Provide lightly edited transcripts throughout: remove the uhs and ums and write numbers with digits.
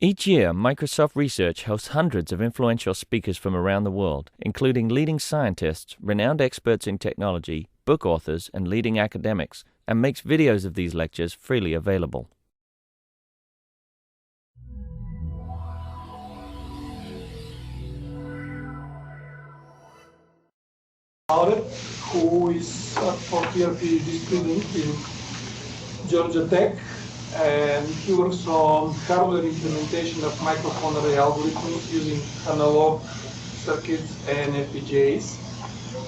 Each year, Microsoft Research hosts hundreds of influential speakers from around the world, including leading scientists, renowned experts in technology, book authors, and leading academics, and makes videos of these lectures freely available. Allred, who is a fourth-year PhD student in Georgia Tech, and he works on hardware implementation of microphone array algorithms using analog circuits and FPGAs.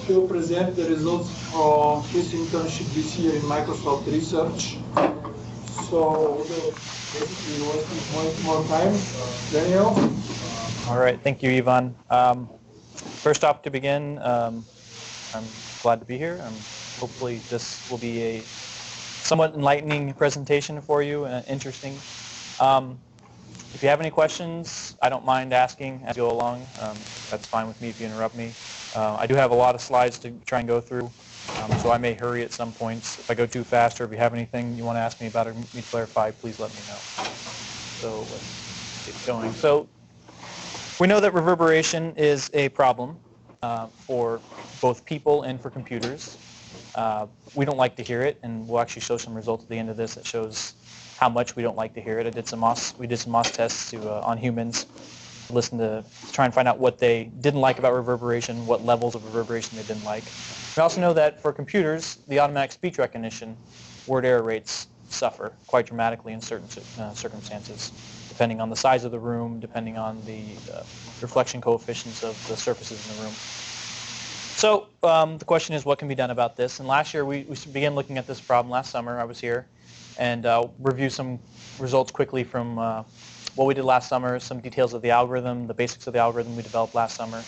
He will present the results from his internship this year in Microsoft Research. So basically wasting more time. Daniel? All right, thank you, Ivan. First off, to begin, I'm glad to be here. Hopefully this will be a somewhat enlightening presentation for you, interesting. If you have any questions, I don't mind asking as you go along. That's fine with me if you interrupt me. I do have a lot of slides to try and go through, so I may hurry at some points. If I go too fast or if you have anything you want to ask me about or me to clarify, please let me know. So let's get going. So we know that reverberation is a problem for both people and for computers. We don't like to hear it, and we'll actually show some results at the end of this that shows how much we don't like to hear it. We did some MOS tests on humans, to try and find out what they didn't like about reverberation, what levels of reverberation they didn't like. We also know that for computers, the automatic speech recognition word error rates suffer quite dramatically in certain circumstances, depending on the size of the room, depending on the reflection coefficients of the surfaces in the room. So the question is, what can be done about this? And last year, we began looking at this problem. Last summer, I was here, and review some results quickly from what we did last summer, some details of the algorithm, the basics of the algorithm we developed last summer,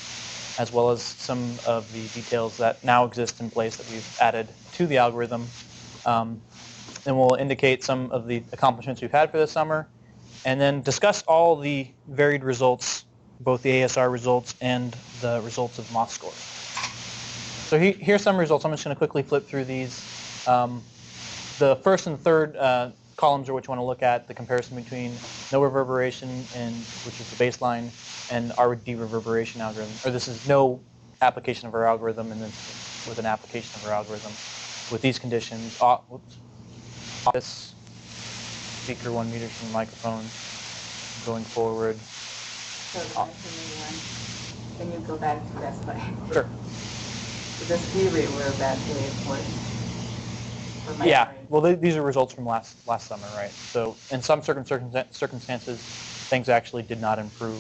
as well as some of the details that now exist in place that we've added to the algorithm. And we'll indicate some of the accomplishments we've had for this summer, and then discuss all the varied results, both the ASR results and the results of MOS score. So here's some results. I'm just going to quickly flip through these. The first and third columns are what you want to look at, the comparison between no reverberation, which is the baseline, and our de-reverberation algorithm. Or this is no application of our algorithm, and then with an application of our algorithm. With these conditions, office, speaker 1 meter from the microphone, going forward. So can you go back to that slide? Sure. So this theory were about yeah, well, these are results from last summer, right? So in some circumstances, things actually did not improve.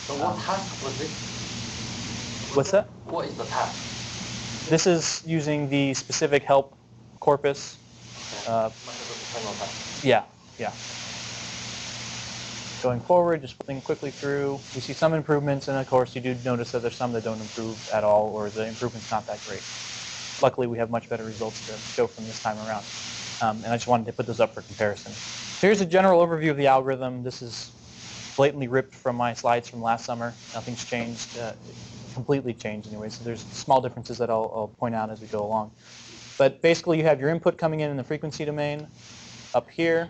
So what task was it? What's that? What is the task? This is using the specific help corpus. Yeah. Going forward, just flipping quickly through, we see some improvements, and of course you do notice that there's some that don't improve at all, or the improvement's not that great. Luckily, we have much better results to show from this time around, and I just wanted to put those up for comparison. So here's a general overview of the algorithm. This is blatantly ripped from my slides from last summer. Nothing's changed, completely changed anyway, so there's small differences that I'll point out as we go along. But basically, you have your input coming in the frequency domain. Up here,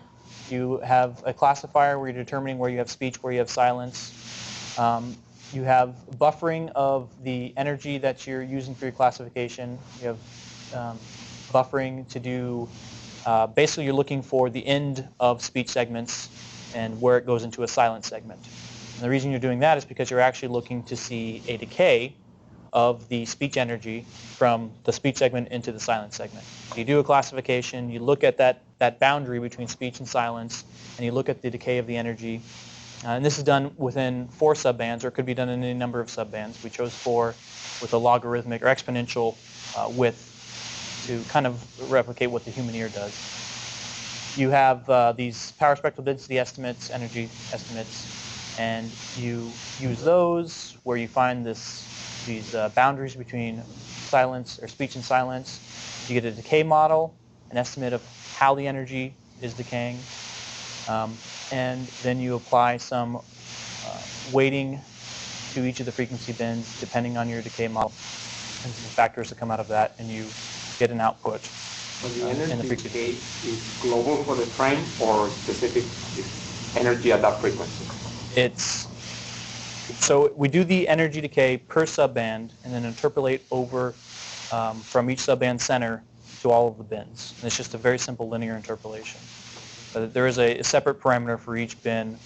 you have a classifier where you're determining where you have speech, where you have silence. You have buffering of the energy that you're using for your classification. You have buffering to do, basically you're looking for the end of speech segments and where it goes into a silent segment. And the reason you're doing that is because you're actually looking to see a decay of the speech energy from the speech segment into the silent segment. You do a classification, you look at that boundary between speech and silence, and you look at the decay of the energy. And this is done within 4 subbands, or it could be done in any number of subbands. We chose 4 with a logarithmic or exponential width to kind of replicate what the human ear does. You have these power spectral density estimates, energy estimates, and you use those where you find these boundaries between silence or speech and silence. You get a decay model, an estimate of how the energy is decaying, and then you apply some weighting to each of the frequency bins depending on your decay model and some factors that come out of that, and you get an output. So the energy decay is global for the frame or specific energy at that frequency? So we do the energy decay per subband and then interpolate over from each subband center to all of the bins. And it's just a very simple linear interpolation. But there is a separate parameter for each bin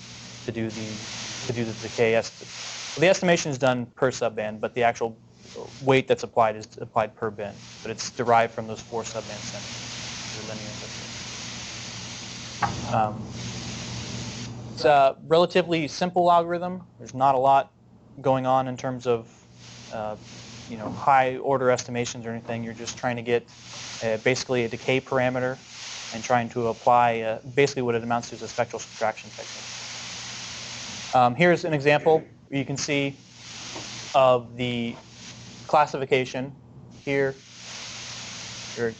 to do the decay estimate. Well, the estimation is done per subband, but the actual weight that's applied is applied per bin. But it's derived from those 4 subband centers. The linear interpolation. It's a relatively simple algorithm. There's not a lot going on in terms of high order estimations or anything. You're just trying to get basically a decay parameter and trying to apply basically what it amounts to is a spectral subtraction technique. Here's an example you can see of the classification. Here you're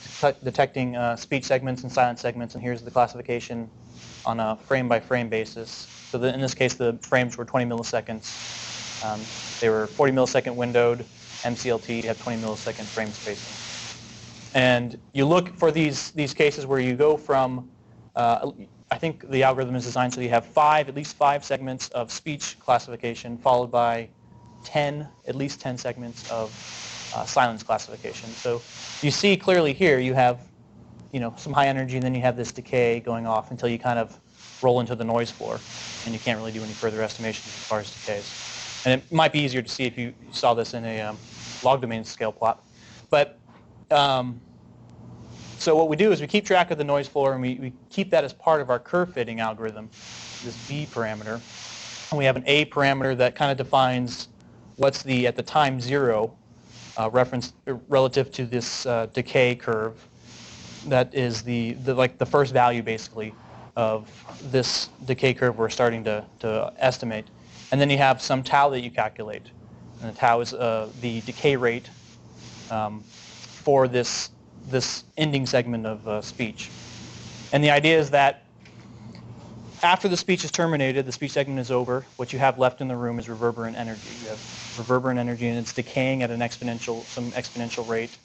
detecting speech segments and silent segments, and here's the classification on a frame-by-frame basis. So in this case, the frames were 20 milliseconds. They were 40 millisecond windowed. MCLT had 20 millisecond frame spacing. And you look for these cases where you go from, I think the algorithm is designed so you have at least five segments of speech classification followed by at least 10 segments of silence classification. So you see clearly here you have some high energy, and then you have this decay going off until you kind of roll into the noise floor, and you can't really do any further estimations as far as decays. And it might be easier to see if you saw this in a log domain scale plot. But so what we do is we keep track of the noise floor, and we keep that as part of our curve fitting algorithm, this B parameter. And we have an A parameter that kind of defines what's at the time 0 reference relative to this decay curve. That is the first value basically of this decay curve we're starting to estimate. And then you have some tau that you calculate. And the tau is the decay rate for this ending segment of speech. And the idea is that after the speech is terminated, the speech segment is over, what you have left in the room is reverberant energy. You have reverberant energy, and it's decaying at some exponential rate.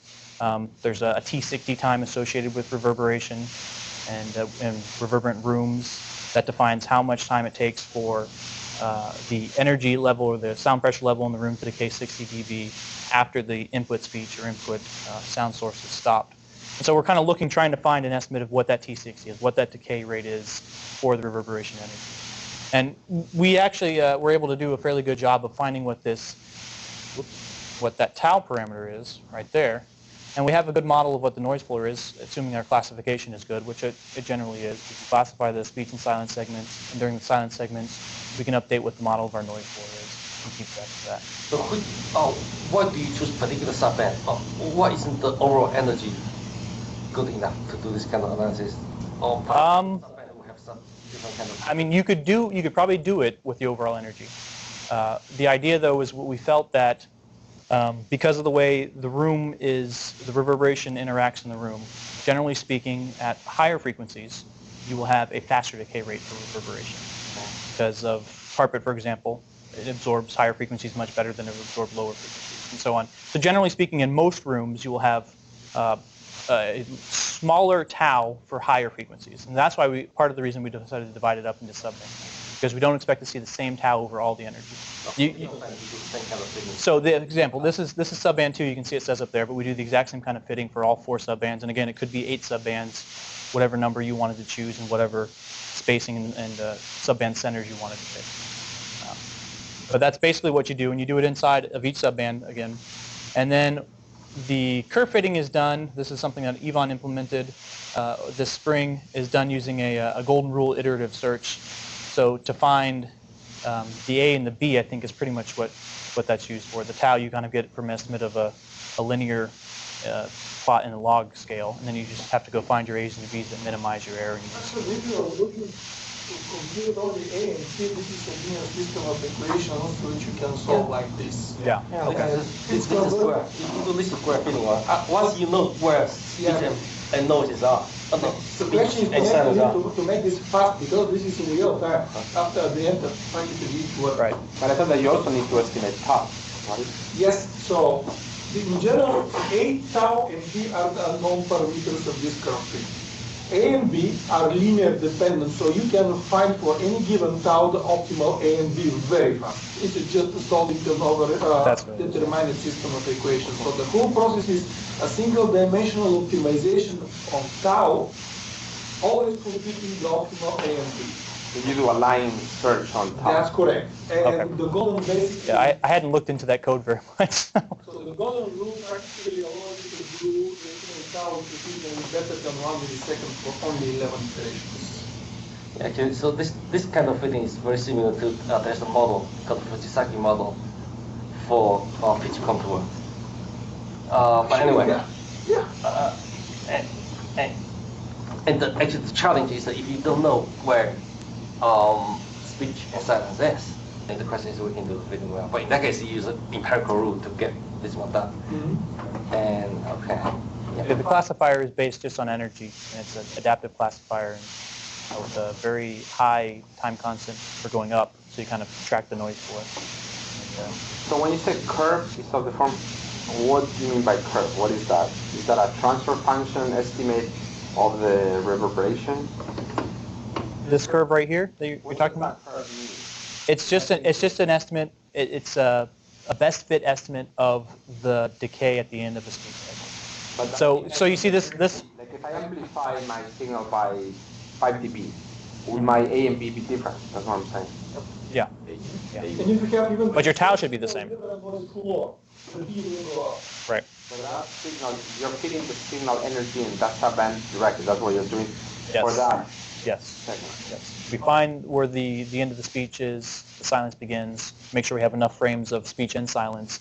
There's a T60 time associated with reverberation and reverberant rooms that defines how much time it takes for the energy level or the sound pressure level in the room to decay 60 dB after the input speech or input sound source is stopped. And so we're kind of trying to find an estimate of what that T60 is, what that decay rate is for the reverberation energy. And we actually were able to do a fairly good job of finding what that tau parameter is right there. And we have a good model of what the noise floor is, assuming our classification is good, which it generally is. We can classify the speech and silence segments, and during the silence segments, we can update what the model of our noise floor is and keep track of that. So why do you choose particular subband? Why isn't the overall energy good enough to do this kind of analysis? Or subband will have some different kind of... I mean, you could probably do it with the overall energy. The idea, though, is we felt that because of the way the reverberation interacts in the room, generally speaking, at higher frequencies, you will have a faster decay rate for reverberation. Because of carpet, for example, it absorbs higher frequencies much better than it absorbs lower frequencies, and so on. So generally speaking, in most rooms, you will have a smaller tau for higher frequencies. And that's why part of the reason we decided to divide it up into subbands. Because we don't expect to see the same tau over all the energy. So the example, this is subband 2. You can see it says up there, but we do the exact same kind of fitting for all 4 subbands. And again, it could be 8 subbands, whatever number you wanted to choose, and whatever spacing and subband centers you wanted to pick. But that's basically what you do, and you do it inside of each subband again. And then the curve fitting is done. This is something that Ivan implemented this spring. Is done using a golden rule iterative search. So to find the A and the B, I think, is pretty much what that's used for. The tau you kind of get from an estimate of a linear plot in a log scale, and then you just have to go find your A's and your B's that minimize your error. And So if you are looking to compute all the A and C, this is a linear system of equations which you can solve like this. Yeah. Okay. It's the square. You do this square fitting. Once you know where speech and noises are. Okay. The question is to make this fast, because this is in real time. After the end of trying to read what. Right. But I thought that you also need to estimate tau, right? Yes. So in general, A, tau, and B are the unknown parameters of this curve fit. A and B are linear dependent, so you can find for any given tau the optimal A and B very fast. It's just solving the determinate system of equations. So the whole process is a single-dimensional optimization of tau, always computing the optimal A and B. You do a line search on top. That's correct. And Okay. the golden basic. Yeah, I hadn't looked into that code very much. So the golden rule practically allows you to do tau precision better than 1 millisecond for only 11 iterations. Yeah, actually, so this kind of fitting is very similar to there's a model called the Fujisaki model for pitch contour. But anyway, actually the challenge is that if you don't know where speech and silence is, then the question is we can do the fitting well. But in that case, you use an empirical rule to get this one done. Mm-hmm. And okay. Yeah, the classifier is based just on energy, and it's an adaptive classifier and with a very high time constant for going up, so you kind of track the noise for it. And, So when you say curve is of the form, what do you mean by curve? What is that? Is that a transfer function estimate of the reverberation? this curve right here that you're talking about, it's just an estimate. It's a best fit estimate of the decay at the end of the speech cycle. So you see this. Like if I amplify my signal by 5 dB, will my A and B be different? That's what I'm saying. Yeah. And if you have even But your tau should be the same. Right. So that signal, you're feeding the signal energy in that subband directly. That's what you're doing Yes. for that Yes. segment. Yes. We find where the end of the speech is, the silence begins, make sure we have enough frames of speech and silence,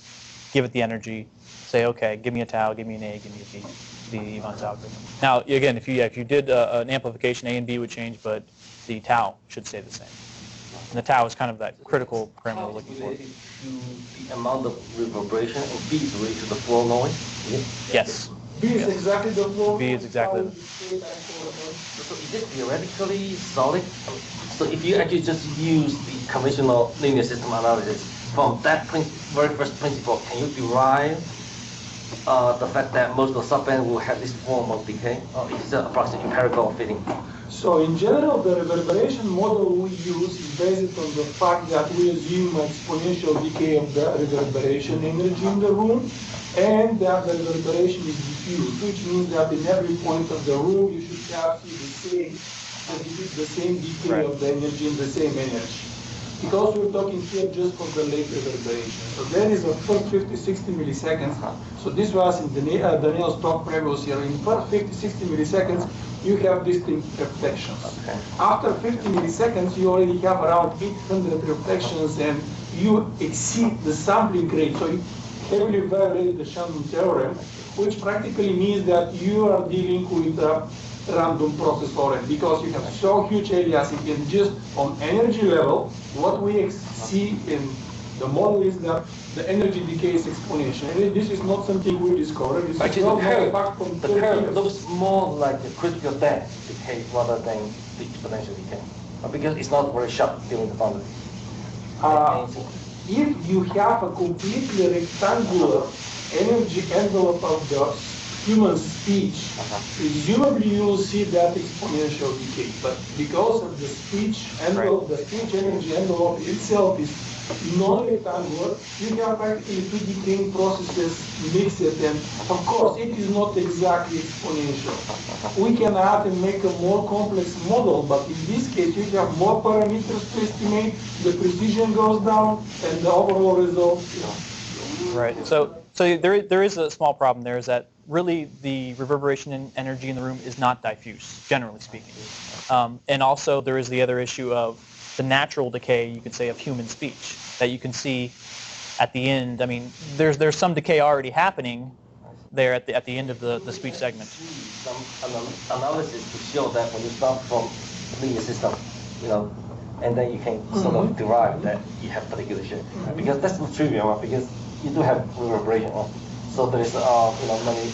give it the energy, say, okay, give me a tau, give me an A, give me a B, the Ivan's algorithm. Now, again, if you did an amplification, A and B would change, but the tau should stay the same. And the tau is kind of that critical parameter we're looking for. Related to the amount of reverberation, and B is related to the floor noise. Yes. B is exactly the flow. B is exactly the- So is it theoretically solid? So if you actually just use the conventional linear system analysis, from that very first principle, can you derive the fact that most of the subband will have this form of decay? Or is it approximately empirical fitting? So in general, the reverberation model we use is based on the fact that we assume exponential decay of the reverberation energy in the room, and that the reverberation is diffused, which means that in every point of the room you should have the same decay of the energy in the same energy. Because we're talking here just for the late reverberation. So that is the first 50-60 milliseconds. So this was in Daniel's talk previous year. In first 50-60 milliseconds, you have distinct reflections. Okay. After 50 milliseconds, you already have around 800 reflections, and you exceed the sampling rate. So you heavily violate the Shannon theorem, which practically means that you are dealing with a random process already, because you have so huge aliasing, and just on energy level, what we see in the model is that the energy decay is exponential. And this is not something we discovered. This Actually, is the curve looks more like a critical depth decay rather than the exponential decay, because it's not very sharp during the boundary. If you have a completely rectangular energy envelope of the human speech, presumably you will see that exponential decay. But because of the speech envelope, the speech energy envelope itself is non-rectangular, you have practically two decaying processes mixed, and of course it is not exactly exponential. We can add and make a more complex model, but in this case you have more parameters to estimate, the precision goes down, and the overall result, Right. So there is a small problem there, is that really the reverberation energy in the room is not diffuse, generally speaking. And also there is the other issue of the natural decay, you could say, of human speech that you can see at the end. I mean, there's some decay already happening there at the end of the speech segment. Some analysis to show that when you start from linear system, and then you can sort of derive that you have particular shape, because that's not trivial, because you do have reverberation. So there is many.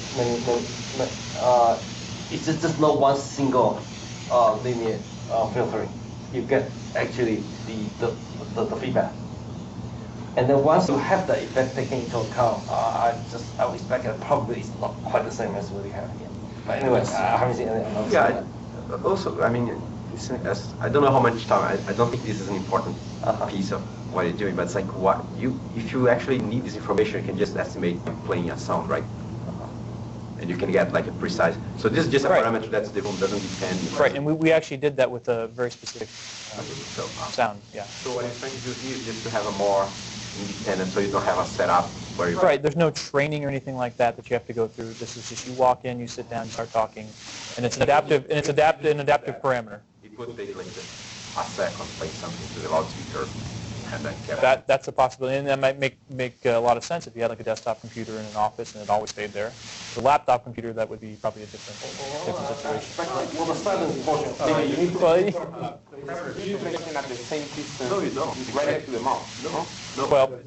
It's just not one single linear filtering. You get actually the feedback. And then once you have the effect taken into account, I would expect that probably it's not quite the same as what we have here. But anyway, I haven't seen anything else. Yeah, Also, I mean, I don't know how much time. I don't think this is an important piece of what you're doing, but it's like if you actually need this information, you can just estimate playing a sound, right? And you can get like a precise. So this is just a parameter that's different, doesn't depend. Right, and we actually did that with a very specific sound. Yeah. So what you're trying to do here is just to have a more independent, so you don't have a setup where you. Right. There's no training or anything like that you have to go through. This is just you walk in, you sit down, you start talking, and it's an adaptive parameter. It could take like a second, like something to the loudspeaker. That's a possibility, and that might make a lot of sense if you had like a desktop computer in an office and it always stayed there. The laptop computer, that would be probably a different situation. Well, the silence portion. You need to you're looking at the same distance. No, you don't. Right next to the mouth. No. Well,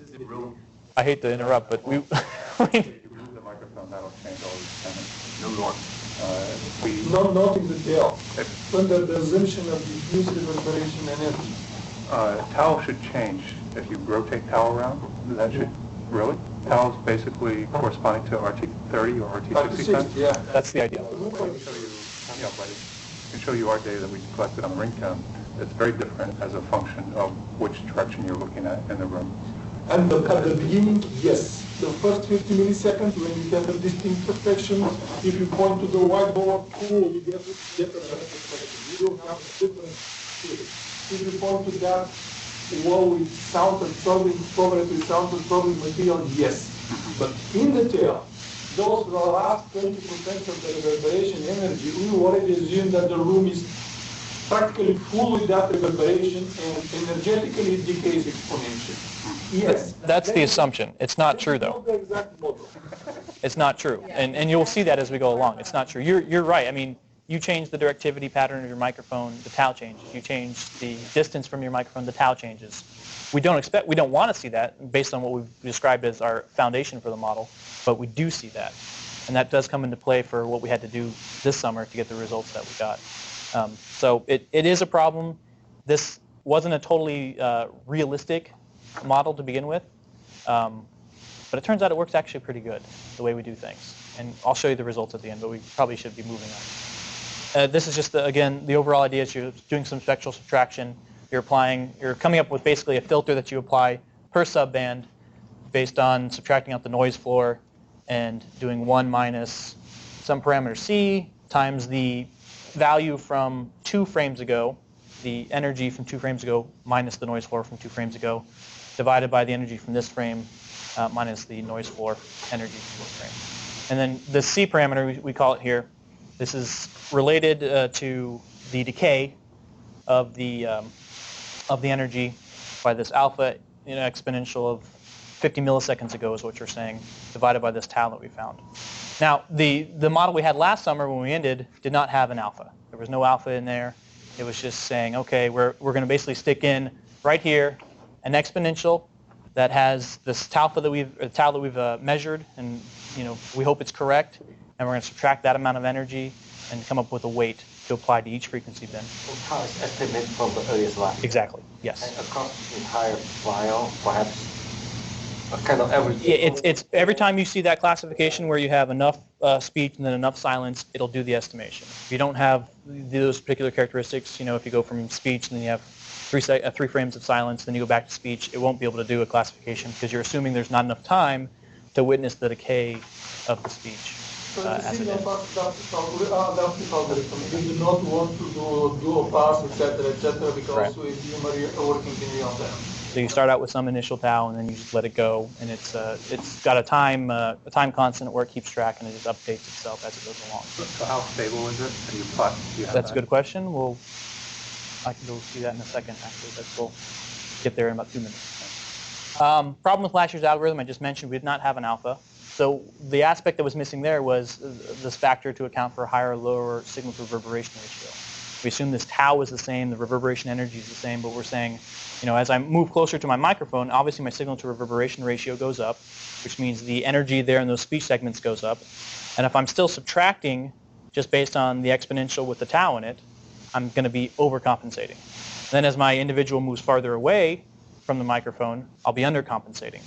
I hate to interrupt, but we. If you remove the microphone, that'll change all these things. No more. Not in the tail. Under the assumption of diffuse reverberation energy. Tau should change. If you rotate tau around, that should, really? Tau is basically corresponding to RT30 or RT60 Yeah. That's the idea. I can show you our data that we collected on the ring count. It's very different as a function of which direction you're looking at in the room. And at the beginning, yes. The first 50 milliseconds, when you get a distinct perfection, if you point to the whiteboard, cool, you get a different perfection. You don't have a different feeling. If you point to that wall with sound absorbing, covered with sound absorbing material, yes. But in the tail, those last 20% of the reverberation energy, we already assume that the room is practically full with that reverberation and energetically it decays exponentially. Yes. That's the assumption. It's not true, though. The exact model. It's not true, and you'll see that as we go along. It's not true. You're right. I mean, you change the directivity pattern of your microphone, the tau changes. You change the distance from your microphone, the tau changes. We don't want to see that based on what we've described as our foundation for the model, but we do see that, and that does come into play for what we had to do this summer to get the results that we got. So it is a problem. This wasn't a totally realistic model to begin with, but it turns out it works actually pretty good the way we do things. And I'll show you the results at the end, but we probably should be moving on. This is just, again, the overall idea is you're doing some spectral subtraction. You're coming up with basically a filter that you apply per subband based on subtracting out the noise floor and doing 1 minus some parameter C times the value from 2 frames ago, the energy from 2 frames ago minus the noise floor from 2 frames ago, divided by the energy from this frame minus the noise floor energy from this frame. And then the C parameter, we call it here, this is related to the decay of the energy by this alpha exponential of 50 milliseconds ago is what you're saying, divided by this tau that we found. Now, the model we had last summer when we ended did not have an alpha. There was no alpha in there. It was just saying, okay, we're going to basically stick in right here an exponential that has this tau that we've measured, and we hope it's correct, and we're going to subtract that amount of energy and come up with a weight to apply to each frequency bin. So tau is estimated from the earliest line. Exactly. Yes. And across the entire file, perhaps a kind of average. It's every time you see that classification where you have enough speech and then enough silence, it'll do the estimation. If you don't have those particular characteristics, if you go from speech and then you have 3 frames of silence, then you go back to speech, it won't be able to do a classification because you're assuming there's not enough time to witness the decay of the speech. So this is adaptive algorithm. We do not want to do dual pass, etc., because Right. we are working in real time. So you start out with some initial tau, and then you just let it go, and it's got a time constant where it keeps track, and it just updates itself as it goes along. So how stable is it? And you plot? Do you have That's a that? good question. I can go see that in a second. Actually, we'll get there in about 2 minutes. Problem with last year's algorithm, I just mentioned, we did not have an alpha. So the aspect that was missing there was this factor to account for a higher or lower signal to reverberation ratio. We assume this tau is the same, the reverberation energy is the same, but we're saying, as I move closer to my microphone, obviously my signal to reverberation ratio goes up, which means the energy there in those speech segments goes up. And if I'm still subtracting just based on the exponential with the tau in it, I'm going to be overcompensating. Then as my individual moves farther away from the microphone, I'll be undercompensating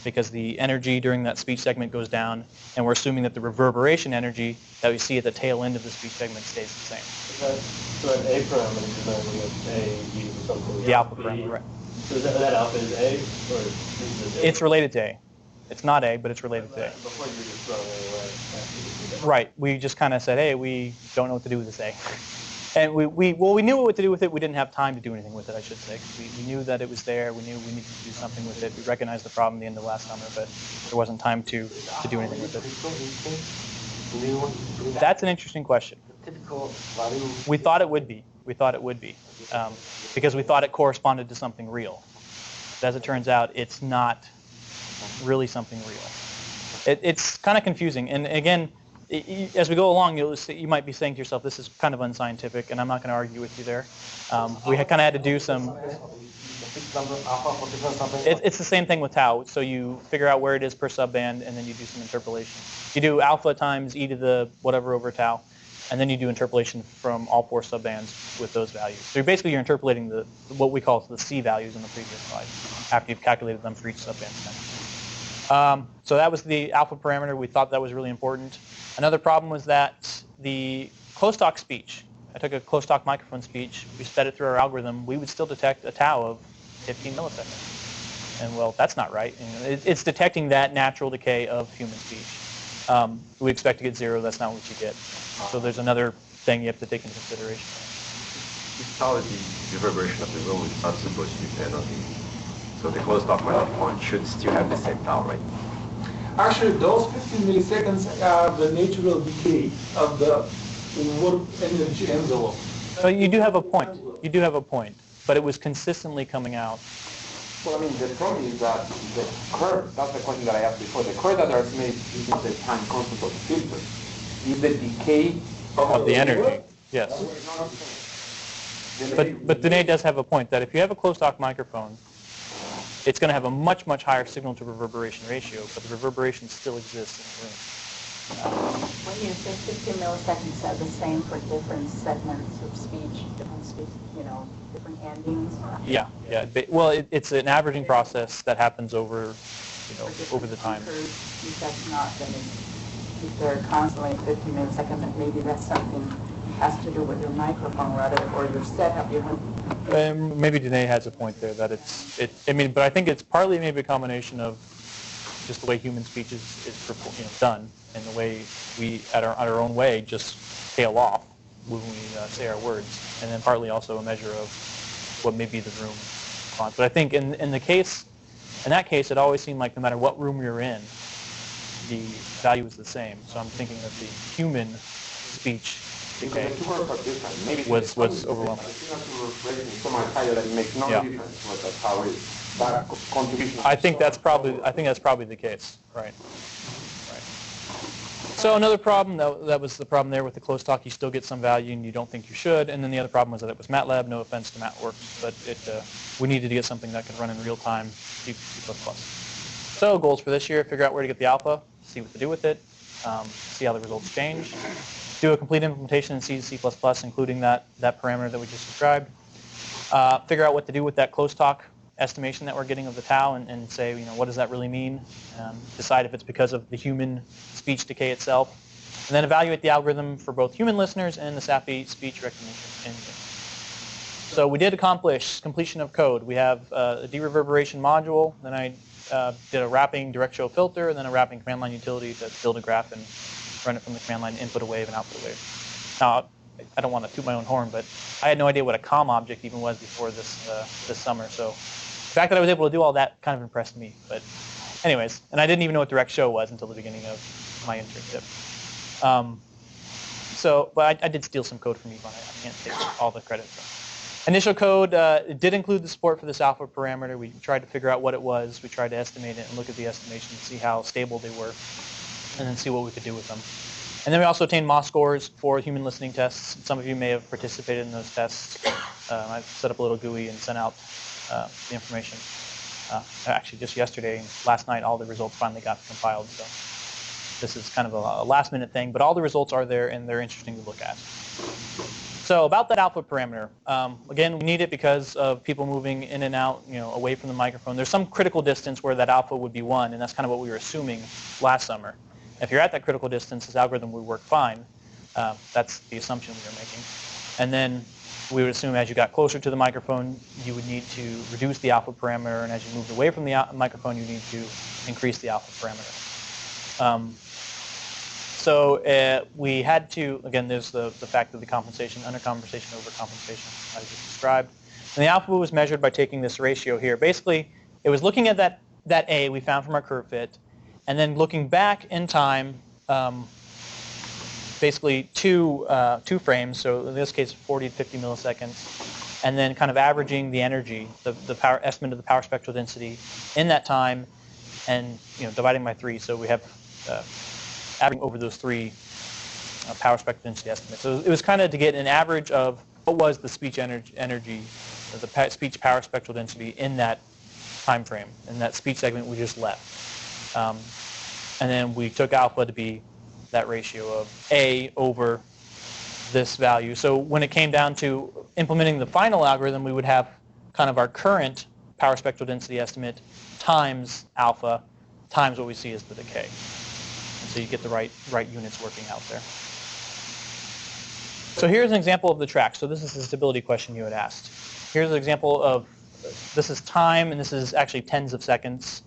because the energy during that speech segment goes down, and we're assuming that the reverberation energy that we see at the tail end of the speech segment stays the same. So that A parameter is then we have A, B, or something. The alpha parameter, right. So that alpha is A, or is it A? It's related to A. It's not A, but it's related to A. Before you were just throwing it away. Right. We just kind of said, hey, we don't know what to do with this A. And we knew what to do with it. We didn't have time to do anything with it, I should say. We knew that it was there. We knew we needed to do something with it. We recognized the problem at the end of last summer, but there wasn't time to do anything with it. That's an interesting question. Typical value. We thought it would be. We thought it would be. Because we thought it corresponded to something real. But as it turns out, it's not really something real. It's kind of confusing. And again, as we go along, you might be saying to yourself, this is kind of unscientific, and I'm not going to argue with you there. We kind of had to do some... It's the same thing with tau. So you figure out where it is per subband, and then you do some interpolation. You do alpha times e to the whatever over tau, and then you do interpolation from all 4 subbands with those values. So you're interpolating what we call the C values in the previous slide, after you've calculated them for each subband. So that was the alpha parameter. We thought that was really important. Another problem was that the close-talk speech, I took a close-talk microphone speech, we fed it through our algorithm, we would still detect a tau of 15 milliseconds. And well, that's not right. It's detecting that natural decay of human speech. We expect to get 0, that's not what you get. So there's another thing you have to take into consideration. This tau is the reverberation of the room is not supposed to depend on the... So the closed-talk microphone should still have the same tau, right? Actually, those 15 milliseconds are the natural decay of the work energy envelope. So you do have a point. You do have a point. But it was consistently coming out. Well, I mean, the problem is that the curve, that's the question that I asked before, the curve that are estimated using the time constant of the filter is the decay Of the energy, yes. But Danae does have a point that if you have a closed-talk microphone, it's going to have a much, much higher signal-to-reverberation ratio, but the reverberation still exists in the room. When you say 15 milliseconds are the same for different segments of speech, different endings? Yeah. Well, it's an averaging process that happens over the time. That's not, then if they're constantly 15 milliseconds, then maybe that's something has to do with your microphone or your setup. Maybe Danae has a point there that but I think it's partly maybe a combination of just the way human speech is done and the way we, at our own way, just tail off when we say our words, and then partly also a measure of what may be the room response. But I think in that case, it always seemed like no matter what room you're in, the value is the same. So I'm thinking that the human speech decay was overwhelming. So much higher that it makes no difference what the power is. That contribution. I think that's probably the case, right? So another problem that was the problem there with the close talk. You still get some value, and you don't think you should. And then the other problem was that it was MATLAB. No offense to MATWorks, but we needed to get something that could run in real time, C++. So goals for this year: figure out where to get the alpha, see what to do with it, see how the results change. Do a complete implementation in C to C++, including that parameter that we just described. Figure out what to do with that close talk estimation that we're getting of the tau, and say, what does that really mean? Decide if it's because of the human speech decay itself, and then evaluate the algorithm for both human listeners and the SAPI speech recognition engine. So we did accomplish completion of code. We have a de-reverberation module. Then I did a wrapping direct show filter, and then a wrapping command line utility to build a graph and run it from the command line, input a wave and output a wave. Now, I don't want to toot my own horn, but I had no idea what a COM object even was before this summer. So the fact that I was able to do all that kind of impressed me. But anyways, and I didn't even know what direct show was until the beginning of my internship. But I did steal some code from Yvonne. I can't take all the credit. Initial code, it did include the support for this alpha parameter. We tried to figure out what it was. We tried to estimate it and look at the estimation, see how stable they were, and then see what we could do with them. And then we also obtained MOS scores for human listening tests. Some of you may have participated in those tests. I set up a little GUI and sent out the information. Actually, just yesterday and last night, all the results finally got compiled. So this is kind of a last-minute thing, but all the results are there, and they're interesting to look at. So about that alpha parameter, again, we need it because of people moving in and out, away from the microphone. There's some critical distance where that alpha would be 1, and that's kind of what we were assuming last summer. If you're at that critical distance, this algorithm would work fine. That's the assumption we were making. And then we would assume as you got closer to the microphone, you would need to reduce the alpha parameter, and as you moved away from the microphone, you need to increase the alpha parameter. So we had to, again, there's the fact of the compensation, undercompensation, overcompensation, as just described. And the alpha was measured by taking this ratio here. Basically, it was looking at that A we found from our curve fit, and then looking back in time, basically two frames, so in this case 40 to 50 milliseconds, and then kind of averaging the energy, the power estimate of the power spectral density in that time, and dividing by 3, so we have averaging over those 3 power spectral density estimates. So it was kind of to get an average of what was the speech energy, the speech power spectral density in that time frame, in that speech segment we just left. And then we took alpha to be that ratio of A over this value. So when it came down to implementing the final algorithm, we would have kind of our current power spectral density estimate times alpha times what we see as the decay. And so you get the right units working out there. So here's an example of the track. So this is the stability question you had asked. Here's an example of, this is time, and this is actually tens of seconds,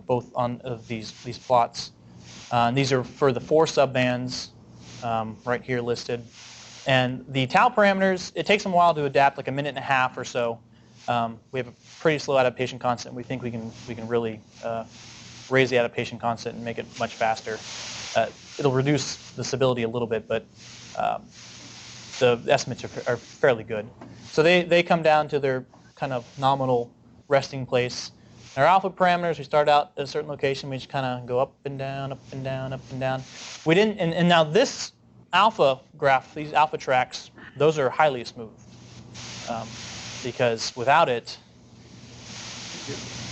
both of these plots. And these are for the 4 subbands right here listed. And the tau parameters, it takes them a while to adapt, like a minute and a half or so. We have a pretty slow adaptation constant. We think we can really raise the adaptation constant and make it much faster. It'll reduce the stability a little bit, but the estimates are fairly good. So they come down to their kind of nominal resting place. Our alpha parameters, we start out at a certain location. We just kind of go up and down, up and down, up and down. We didn't, and now this alpha graph, these alpha tracks, those are highly smooth because without it,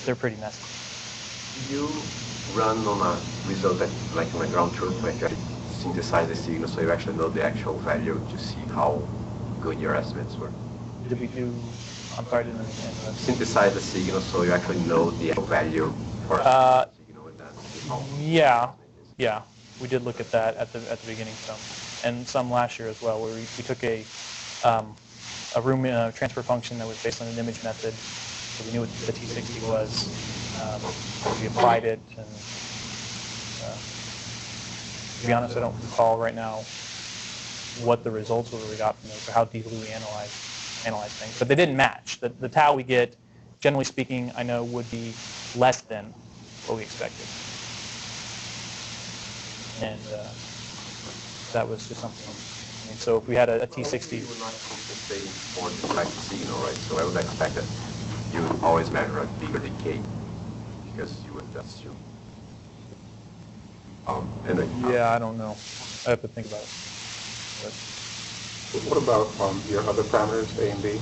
they're pretty messy. You run on a result that, like on a ground truth, where you synthesize the signal, so you actually know the actual value to see how good your estimates were. Did we do? I'm sorry, I didn't understand that. Synthesize the signal so you actually know the actual value for the signal. Yeah, we did look at that at the beginning some, and some last year as well, where we took a room transfer function that was based on an image method, so we knew what the T60 was. We applied it, and to be honest, I don't recall right now what the results were we got from those, or how deeply we analyze things, but they didn't match. The tau we get, generally speaking, I know would be less than what we expected, and that was just something. I mean, so if we had a T60, you would not compensate for the type of signal, right? So I would expect that you would always measure a bigger decay because you would just assume. Yeah, I don't know. I have to think about it. But what about your other parameters, A and B?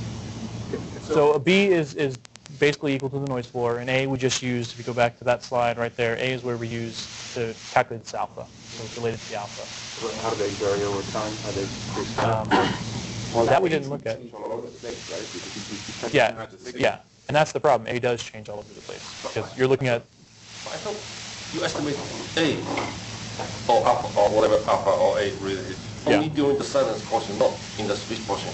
so a B is basically equal to the noise floor, and A we just used, if you go back to that slide right there, A is where we use to calculate this alpha, so it's related to the alpha. How do they vary over time? How do they increase? Well, that we didn't look at. Yeah, and that's the problem. A does change all over the place, because you're looking at... I thought you estimate A, or alpha, or whatever alpha or A really is, only during the silence portion, not in the speech portion.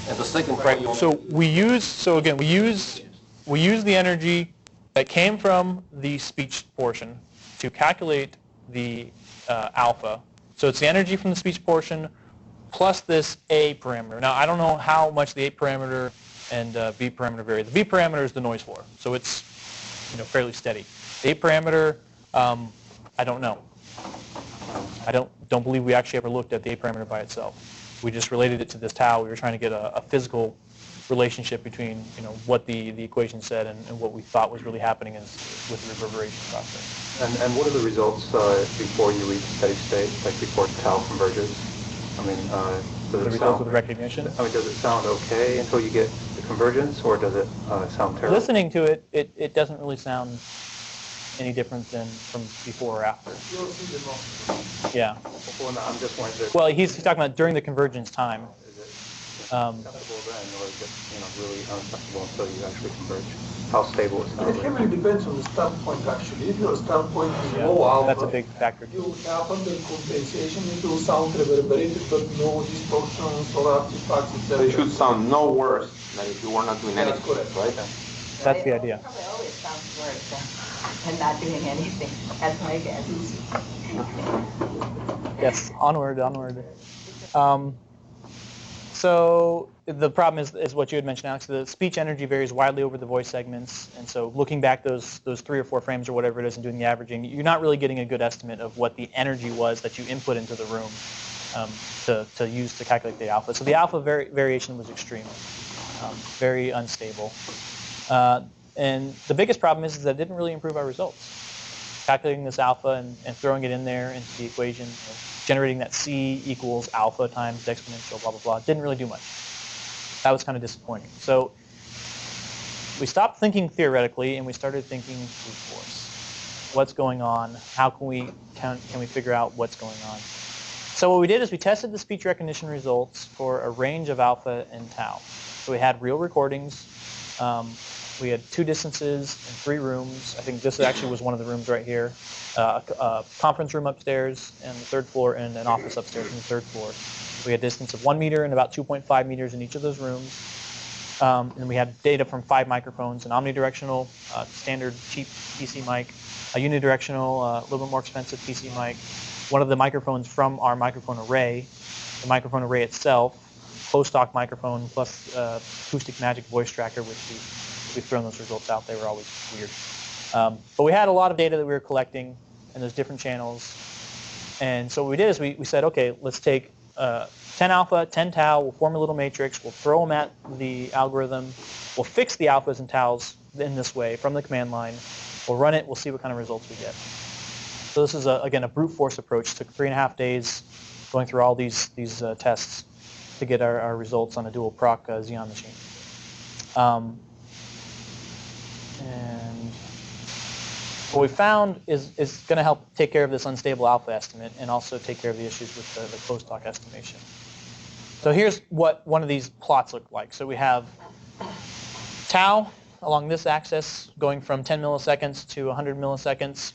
And the second part... Right, so we use the energy that came from the speech portion to calculate the alpha. So it's the energy from the speech portion plus this A parameter. Now, I don't know how much the A parameter and B parameter vary. The B parameter is the noise floor, so it's fairly steady. The A parameter, I don't know. I don't believe we actually ever looked at the A parameter by itself. We just related it to this tau. We were trying to get a physical relationship between what the equation said and what we thought was really happening with the reverberation process. And what are the results before you reach steady state, like before tau converges? I mean, the results of the recognition? I mean, does it sound okay until you get the convergence, or does it sound terrible? Listening to it, it doesn't really sound any different than from before or after. Yeah. Well, no, I'm just wondering. Well, he's talking about during the convergence time. Acceptable then, or is it really unacceptable until you actually converge? How stable is It heavily depends on the start point actually. If your start point is low alpha, that's a big factor. You have undercompensation, it will sound reverberated, but no distortions or artifacts, etc. It should sound no worse than if you were not doing anything. That's correct. Right? That's the idea. It probably always sounds worse than not doing anything. That's my guess. Yes, onward. So the problem is what you had mentioned, Alex. The speech energy varies widely over the voice segments, and so looking back those 3 or 4 frames or whatever it is and doing the averaging, you're not really getting a good estimate of what the energy was that you input into the room to use to calculate the alpha. So the alpha variation was extreme, very unstable. And the biggest problem is that it didn't really improve our results. Calculating this alpha and throwing it in there into the equation, generating that C equals alpha times the exponential, blah, blah, blah, didn't really do much. That was kind of disappointing. So we stopped thinking theoretically and we started thinking brute force. What's going on? How can we figure out what's going on? So what we did is we tested the speech recognition results for a range of alpha and tau. So we had real recordings. We had 2 distances and 3 rooms. I think this actually was one of the rooms right here. A conference room upstairs on the 3rd floor and an office upstairs on the 3rd floor. We had distance of 1 meter and about 2.5 meters in each of those rooms. And we had data from 5 microphones, an omnidirectional, standard cheap PC mic, a unidirectional, a little bit more expensive PC mic, one of the microphones from our microphone array, the microphone array itself, post-stock microphone plus acoustic magic voice tracker, which we've thrown those results out. They were always weird. But we had a lot of data that we were collecting in those different channels. And so what we did is we said, okay, let's take 10 alpha, 10 tau, we'll form a little matrix, we'll throw them at the algorithm, we'll fix the alphas and taus in this way from the command line, we'll run it, we'll see what kind of results we get. So this is, again, a brute force approach. It took 3.5 days going through all these tests to get our results on a dual proc Xeon machine. And what we found is going to help take care of this unstable alpha estimate and also take care of the issues with the post-hoc estimation. So here's what one of these plots look like. So we have tau along this axis going from 10 milliseconds to 100 milliseconds,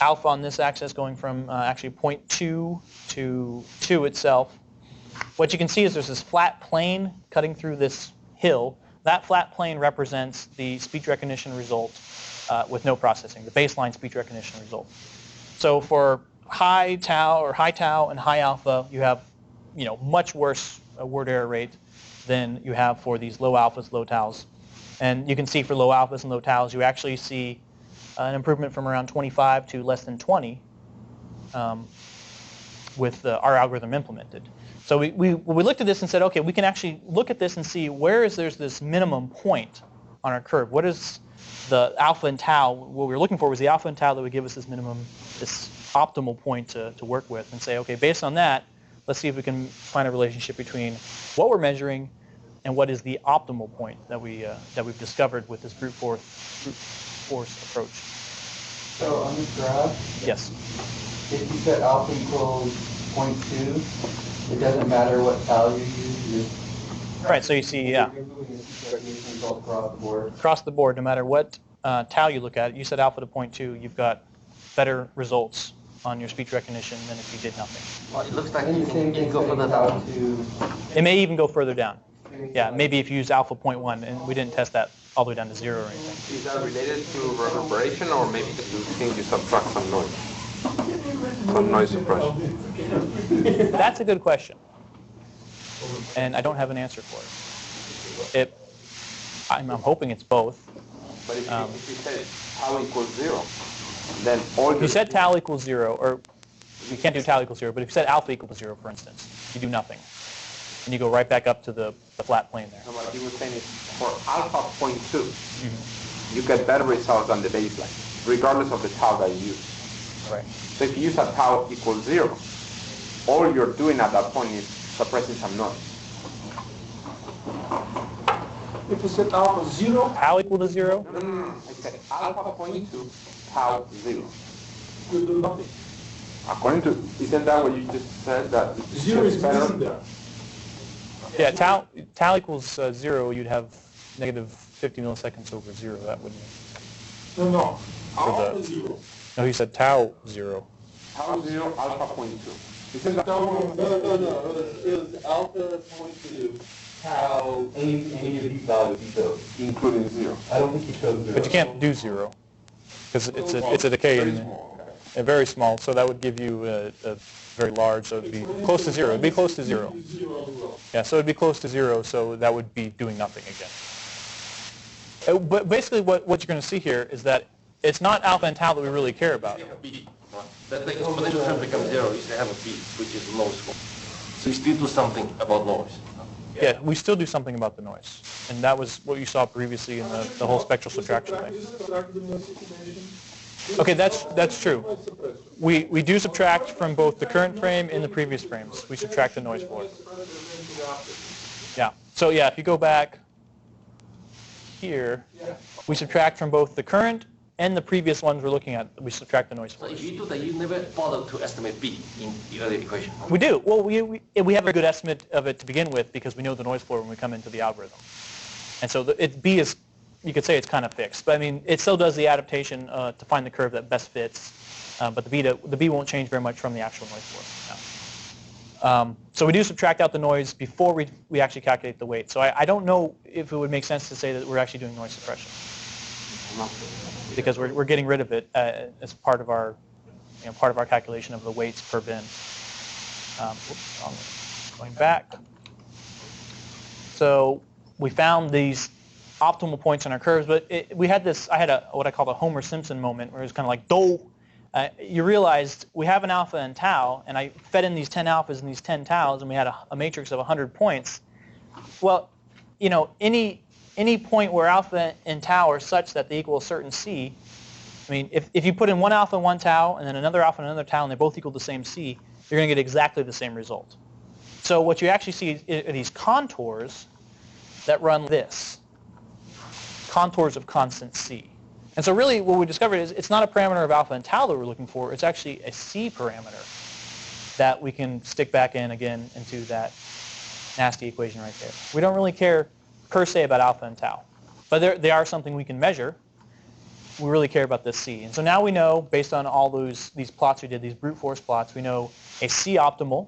alpha on this axis going from actually 0.2 to 2 itself. What you can see is there's this flat plane cutting through this hill. That flat plane represents the speech recognition result with no processing, the baseline speech recognition result. So for high tau and high alpha, you have much worse word error rate than you have for these low alphas, low taus. And you can see for low alphas and low taus, you actually see an improvement from around 25 to less than 20 with our algorithm implemented. So we looked at this and said, okay, we can actually look at this and see where there's this minimum point on our curve. What is the alpha and tau? What we were looking for was the alpha and tau that would give us this minimum, this optimal point to work with, and say, okay, based on that, let's see if we can find a relationship between what we're measuring and what is the optimal point that we've discovered with this brute force approach. So on this graph, yes, if you set alpha equals 0.2, it doesn't matter what tau you use. Right. So you see, yeah, across the board. Across the board, no matter what tau you look at, you set alpha to 0.2, you've got better results on your speech recognition than if you did nothing. Well, it looks like you can go further down. It may even go further down. Yeah, maybe if you use alpha 0.1, and we didn't test that all the way down to 0 or anything. Is that related to reverberation, or maybe you think you subtract some noise? Some noise suppression. That's a good question, and I don't have an answer for it. I'm hoping it's both. But if you said tau equals 0, then all if you said tau equals 0, or you can't do tau equals 0, but if you said alpha equals 0, for instance, you do nothing, and you go right back up to the flat plane there. So what he was saying is for alpha 0.2, you get better results than the baseline, regardless of the tau that you use. Right. So if you use a tau equals 0, all you're doing at that point is suppressing some noise. If you set alpha 0, tau equal to 0? No. I said alpha 0.2, tau 0. you do nothing. According to, isn't that what you just said? That 0 is better? missing there. Yeah, tau equals 0, you'd have negative 50 milliseconds over 0. That would mean. No. For the, 0. no, he said tau 0. Tau 0, alpha 0.2. It says No. It was alpha 0.2. Tau. Any of these values he chose. including 0. I don't think he chose 0. But you can't do 0 because it's a decay in very small. So that would give you a very large. So it'd be close to 0. It'd be close to 0. Yeah, so it'd be close to 0. So that would be doing nothing again. But basically, what you're going to see here is that it's not alpha and tau that we really care about. That the exponential term becomes 0, you still have a b, which is noiseful. So you still do something about noise. Yeah, we still do something about the noise. And that was what you saw previously in the whole spectral subtraction thing. Okay, that's true. We do subtract from both the current frame and the previous frames. We subtract the noise floor. Yeah. So yeah, if you go back here, we subtract from both the current and the previous ones we're looking at. We subtract the noise floor. So if you do that, you never bother to estimate b in the earlier equation. We do. Well, we have a good estimate of it to begin with because we know the noise floor when we come into the algorithm. And so b is, you could say it's kind of fixed. But I mean, it still does the adaptation to find the curve that best fits. But the b won't change very much from the actual noise floor. No. So we do subtract out the noise before we actually calculate the weight. So I don't know if it would make sense to say that we're actually doing noise suppression, because we're getting rid of it as part of our calculation of the weights per bin. Going back. So we found these optimal points on our curves, but I had what I call a Homer Simpson moment, where it was kind of like, you realized we have an alpha and tau, and I fed in these 10 alphas and these 10 taus, and we had a matrix of 100 points. Well, any point where alpha and tau are such that they equal a certain c, I mean, if you put in one alpha and one tau, and then another alpha and another tau, and they both equal the same c, you're going to get exactly the same result. So what you actually see are these contours that run this, contours of constant c. And so really what we discovered is it's not a parameter of alpha and tau that we're looking for, it's actually a c parameter that we can stick back in again into that nasty equation right there. We don't really care per se about alpha and tau, but they are something we can measure. We really care about this c. And so now we know, based on all these plots we did, these brute force plots, we know a c optimal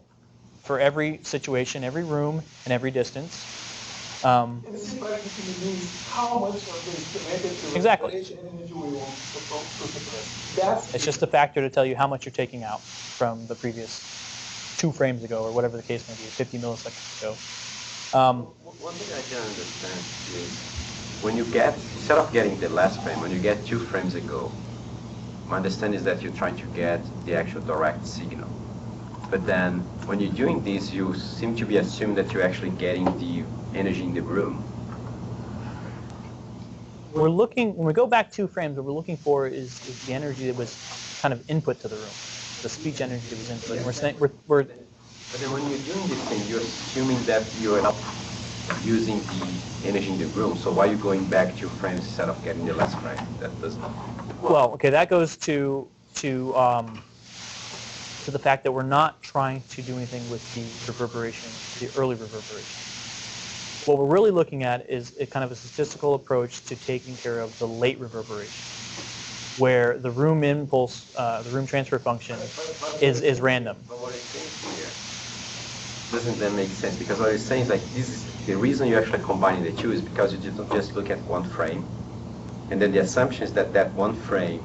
for every situation, every room, and every distance. And C practically means how much of the estimated Exactly. radiation energy we want to suppress. It's just a factor to tell you how much you're taking out from the previous 2 frames ago, or whatever the case may be, 50 milliseconds ago. One thing I can understand is when you get, instead of getting the last frame, when you get 2 frames ago, my understanding is that you're trying to get the actual direct signal. But then when you're doing this, you seem to be assuming that you're actually getting the energy in the room. We're looking, when we go back 2 frames, what we're looking for is the energy that was kind of input to the room, the speech energy that was input. And we're saying, But then when you're doing this thing, you're assuming that you're not using the energy in the room. So why are you going back 2 frames instead of getting the last frame? That doesn't. Well, okay, that goes to the fact that we're not trying to do anything with the reverberation, the early reverberation. What we're really looking at is kind of a statistical approach to taking care of the late reverberation, where the room impulse, the room transfer function is random. But what it's saying here doesn't that make sense? Because what it's saying is like this is the reason you're actually combining the 2 is because you don't just look at 1 frame, and then the assumption is that that 1 frame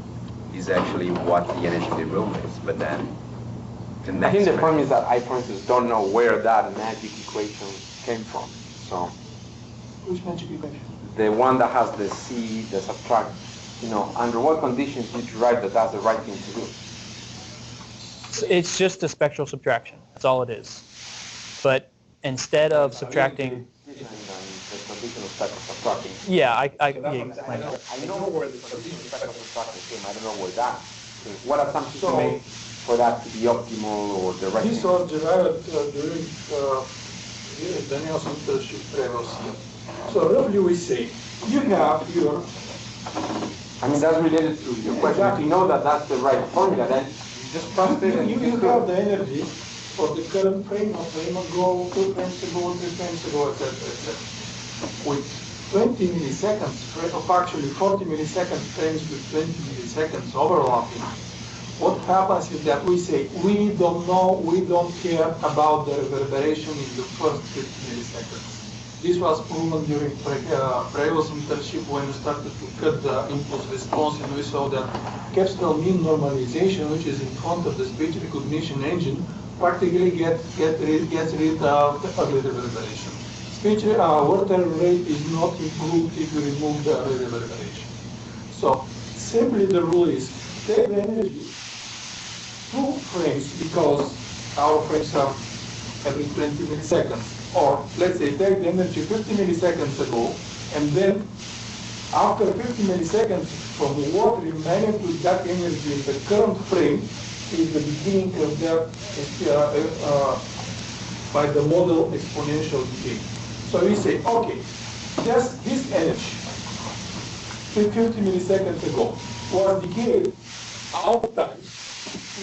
is actually what the energy in the room is. But then the next I think the frame, problem is that I, for instance, don't know where that magic equation came from. So Which magic equation? the one that has the c, the subtract, under what conditions did you write that that's the right thing to do? It's just a spectral subtraction. That's all it is. But instead of subtracting, The condition of spectral subtraction. yeah, I I know where the condition of spectral subtraction came. I don't know where that came. What assumptions you make for that to be optimal or the right thing? These are derived during Daniel's internship previously. So roughly we say, you have your... I mean, that's related to your question. If you know that that's the right formula, then you just trust it and You have the energy for the current frame, a frame ago, 2 frames ago, 3 frames ago, etc., etc. With 20 milliseconds, of actually 40 millisecond frames with 20 milliseconds overlapping, what happens is that we say, we don't know, we don't care about the reverberation in the first 50 milliseconds. This was proven during previous internship when we started to cut the impulse response, and we saw that capsule mean normalization, which is in front of the speech recognition engine, practically gets rid of the early reverberation. Speech word error rate is not improved if you remove the early reverberation. So simply the rule is take the energy 2 frames, because our frames are every 20 milliseconds. Or let's say take the energy 50 milliseconds ago, and then after 50 milliseconds from what remained with that energy in the current frame is the beginning of that by the model exponential decay. So we say, okay, just this energy 50 milliseconds ago was decayed out time,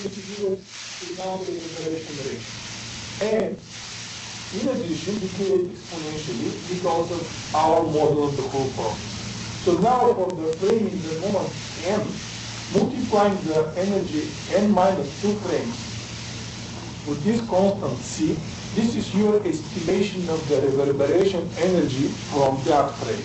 which is equal to now the reverberation rate. And in addition, decayed exponentially because of our model of the whole process. So now for the frame in the moment n, multiplying the energy n minus 2 frames with this constant c, this is your estimation of the reverberation energy from that frame.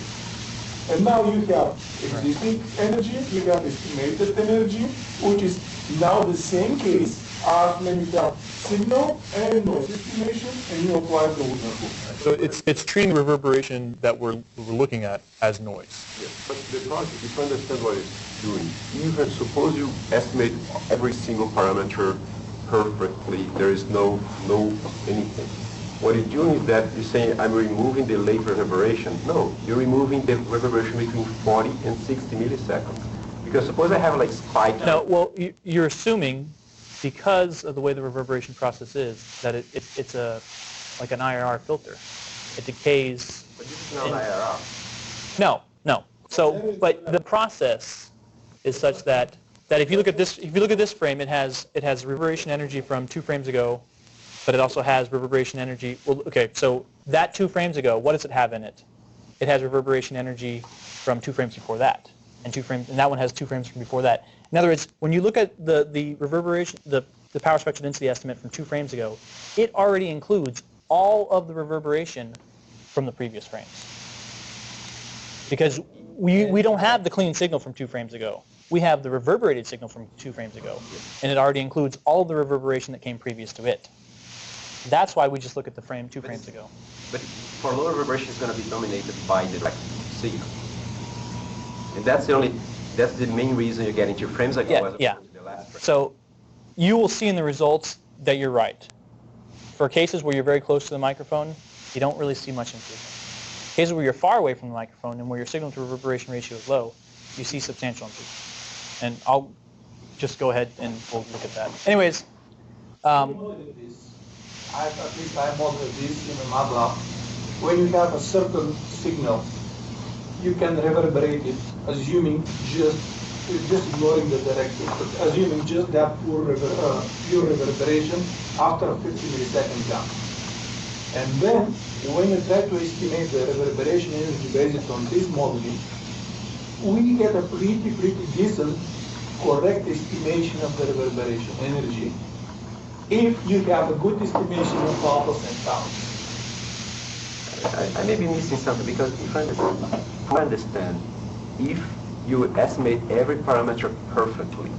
And now you have existing energy, you have estimated energy, which is now the same case as when you have signal and noise estimation, and you apply the Woodner rule. So it's treating reverberation that we're looking at as noise. Yes, but the project, if you understand what it's doing, even suppose you estimate every single parameter perfectly, there is no anything. What you're doing is that you're saying, I'm removing the late reverberation. No, you're removing the reverberation between 40 and 60 milliseconds. Because suppose I have like spike. No, well, you're assuming, because of the way the reverberation process is, that it's like an IRR filter. It decays. But this is not IRR. No. So, but the process is such that if you look at this frame, it has reverberation energy from 2 frames ago, but it also has reverberation energy. Well, okay, so that 2 frames ago, what does it have in it? It has reverberation energy from 2 frames before that, and that one has 2 frames from before that. In other words, when you look at the reverberation, the power spectral density estimate from 2 frames ago, it already includes all of the reverberation from the previous frames. Because we don't have the clean signal from 2 frames ago. We have the reverberated signal from 2 frames ago, and it already includes all of the reverberation that came previous to it. That's why we just look at the frame 2 frames ago. But for low reverberation, it's going to be dominated by the direct signal. And that's the main reason you're getting 2 frames ago as opposed to the last frame. So you will see in the results that you're right. For cases where you're very close to the microphone, you don't really see much improvement. Cases where you're far away from the microphone and where your signal to reverberation ratio is low, you see substantial improvement. And I'll just go ahead and we'll look at that. Anyways, at least I modeled this in a MATLAB. When you have a certain signal, you can reverberate it, assuming just ignoring the directive, but assuming just that pure reverberation after a 50 millisecond jump. And then, when you try to estimate the reverberation energy based on this modeling, we get a pretty decent, correct estimation of the reverberation energy if you have a good estimation of alphas and tau. I may be missing something, because if I understand, if you estimate every parameter perfectly,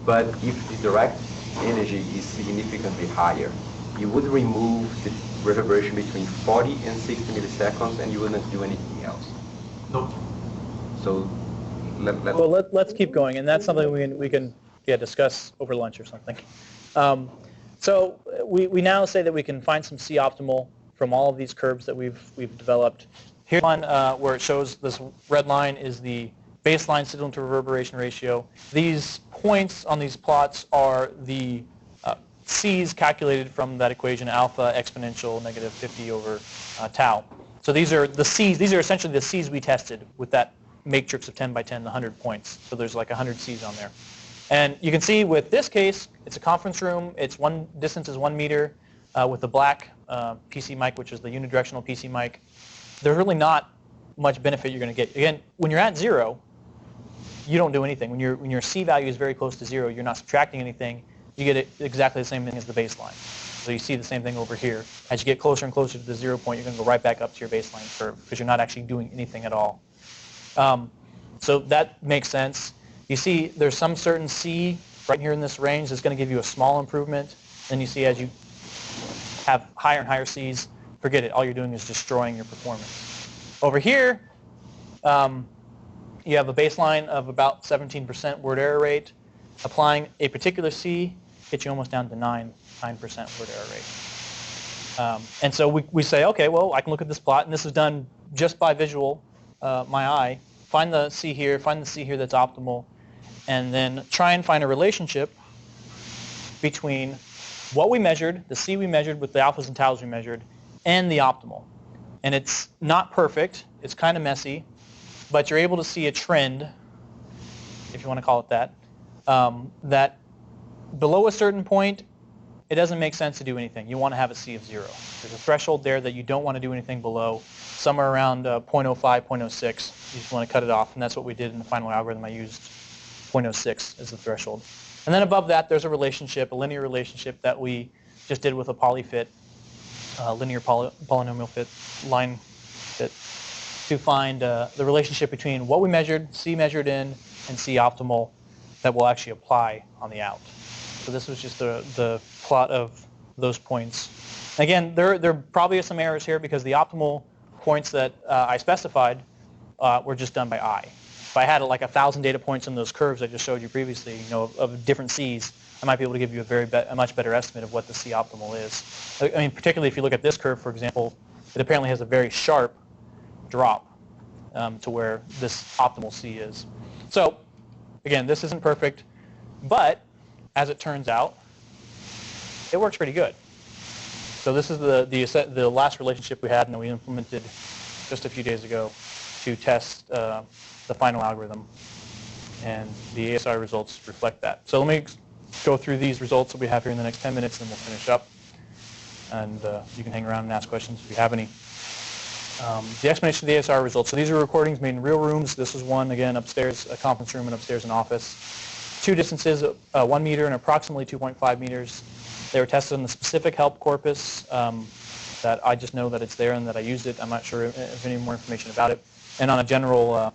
but if the direct energy is significantly higher, you would remove the reverberation between 40 and 60 milliseconds, and you wouldn't do anything else. No. So let's keep going, and that's something we can discuss over lunch or something. So we now say that we can find some C optimal from all of these curves that we've developed. Here's one where it shows this red line is the baseline signal to reverberation ratio. These points on these plots are the C's calculated from that equation, alpha exponential negative 50 over tau. So these are the C's. These are essentially the C's we tested with that matrix of 10 by 10, the 100 points. So there's like 100 C's on there. And you can see with this case, it's a conference room. Its distance is 1 meter with the black PC mic, which is the unidirectional PC mic. There's really not much benefit you're going to get. Again, when you're at 0, you don't do anything. When your C value is very close to 0, you're not subtracting anything. You get exactly the same thing as the baseline. So you see the same thing over here. As you get closer and closer to the 0 point, you're going to go right back up to your baseline curve because you're not actually doing anything at all. So that makes sense. You see there's some certain C right here in this range that's going to give you a small improvement. Then you see as you have higher and higher Cs, forget it. All you're doing is destroying your performance. Over here, you have a baseline of about 17% word error rate. Applying a particular C gets you almost down to 9% word error rate. And so we say, okay, well, I can look at this plot, and this is done just by visual, my eye. Find the C here that's optimal, and then try and find a relationship between what we measured, the C we measured with the alphas and taus we measured, and the optimal. And it's not perfect. It's kind of messy, but you're able to see a trend, if you want to call it that, that below a certain point, it doesn't make sense to do anything. You want to have a C of 0. There's a threshold there that you don't want to do anything below, somewhere around 0.05, 0.06. You just want to cut it off, and that's what we did in the final algorithm. I used 0.06 as the threshold. And then above that, there's a relationship, a linear relationship that we just did with a polyfit, linear polynomial fit, line fit, to find the relationship between what we measured, C measured in, and C optimal that will actually apply on the out. So this was just the plot of those points. Again, there probably are some errors here because the optimal points that I specified were just done by eye. If I had like 1,000 data points in those curves I just showed you previously, of different Cs, I might be able to give you a much better estimate of what the C optimal is. I mean, particularly if you look at this curve, for example, it apparently has a very sharp drop to where this optimal C is. So, again, this isn't perfect, but as it turns out, it works pretty good. So this is the last relationship we had and that we implemented just a few days ago to test the final algorithm, and the ASI results reflect that. So let me go through these results that we have here in the next 10 minutes, and then we'll finish up. And you can hang around and ask questions if you have any. The explanation of the ASR results. So these are recordings made in real rooms. This is one, again, upstairs, a conference room, and upstairs an office. Two distances, 1 meter and approximately 2.5 meters. They were tested on the specific help corpus that I just know that it's there and that I used it. I'm not sure if any more information about it. And on a general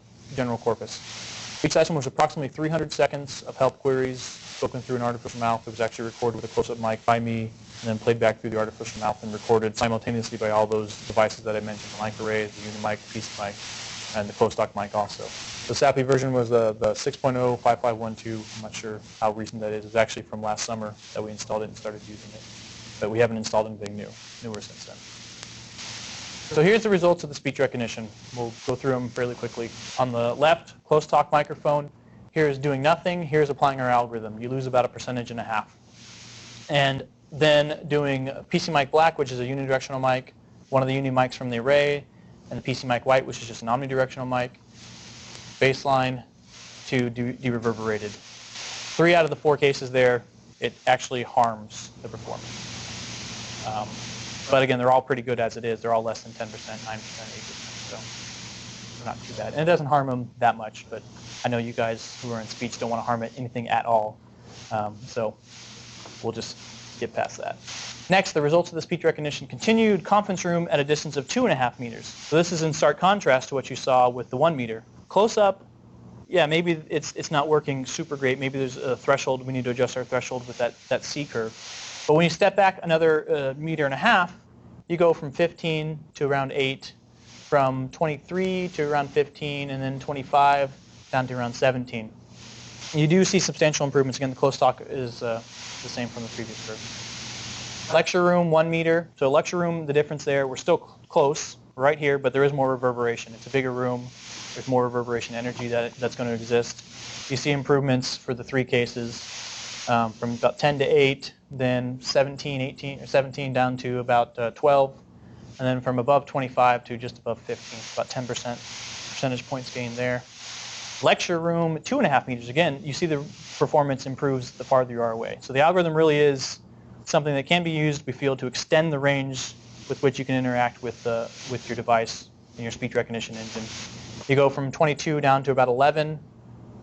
corpus. Each session was approximately 300 seconds of help queries spoken through an artificial mouth. It was actually recorded with a close-up mic by me and then played back through the artificial mouth and recorded simultaneously by all those devices that I mentioned, the mic array, the unimic, the PC mic, and the closed-stock mic also. The SAPI version was the 6.0 5512. I'm not sure how recent that is. It's actually from last summer that we installed it and started using it. But we haven't installed anything newer since then. So here's the results of the speech recognition. We'll go through them fairly quickly. On the left, closed-talk microphone. Here's doing nothing. Here's applying our algorithm. You lose about 1.5%. And then doing PC mic black, which is a unidirectional mic, one of the uni mics from the array, and the PC mic white, which is just an omnidirectional mic. Baseline to de-reverberated. 3 out of the 4 cases there, it actually harms the performance. But again, they're all pretty good as it is. They're all less than 10%, 9%, 8%, so not too bad. And it doesn't harm them that much, but I know you guys who are in speech don't want to harm it anything at all. So we'll just get past that. Next, the results of the speech recognition continued conference room at a distance of 2.5 meters. So this is in stark contrast to what you saw with the 1 meter. Close up, yeah, maybe it's not working super great. Maybe there's a threshold. We need to adjust our threshold with that C curve. But when you step back another 1.5 meters, you go from 15 to around 8, from 23 to around 15, and then 25 down to around 17. You do see substantial improvements. Again, the closed talk is the same from the previous curve. Lecture room, 1 meter. So lecture room, the difference there, we're still close right here, but there is more reverberation. It's a bigger room. There's more reverberation energy that's going to exist. You see improvements for the 3 cases from about 10 to 8, then 17, 18, or 17 down to about 12, and then from above 25 to just above 15, about 10% percentage points gained there. Lecture room, 2.5 meters. Again, you see the performance improves the farther you are away. So the algorithm really is something that can be used, we feel, to extend the range with which you can interact with your device and your speech recognition engine. You go from 22 down to about 11,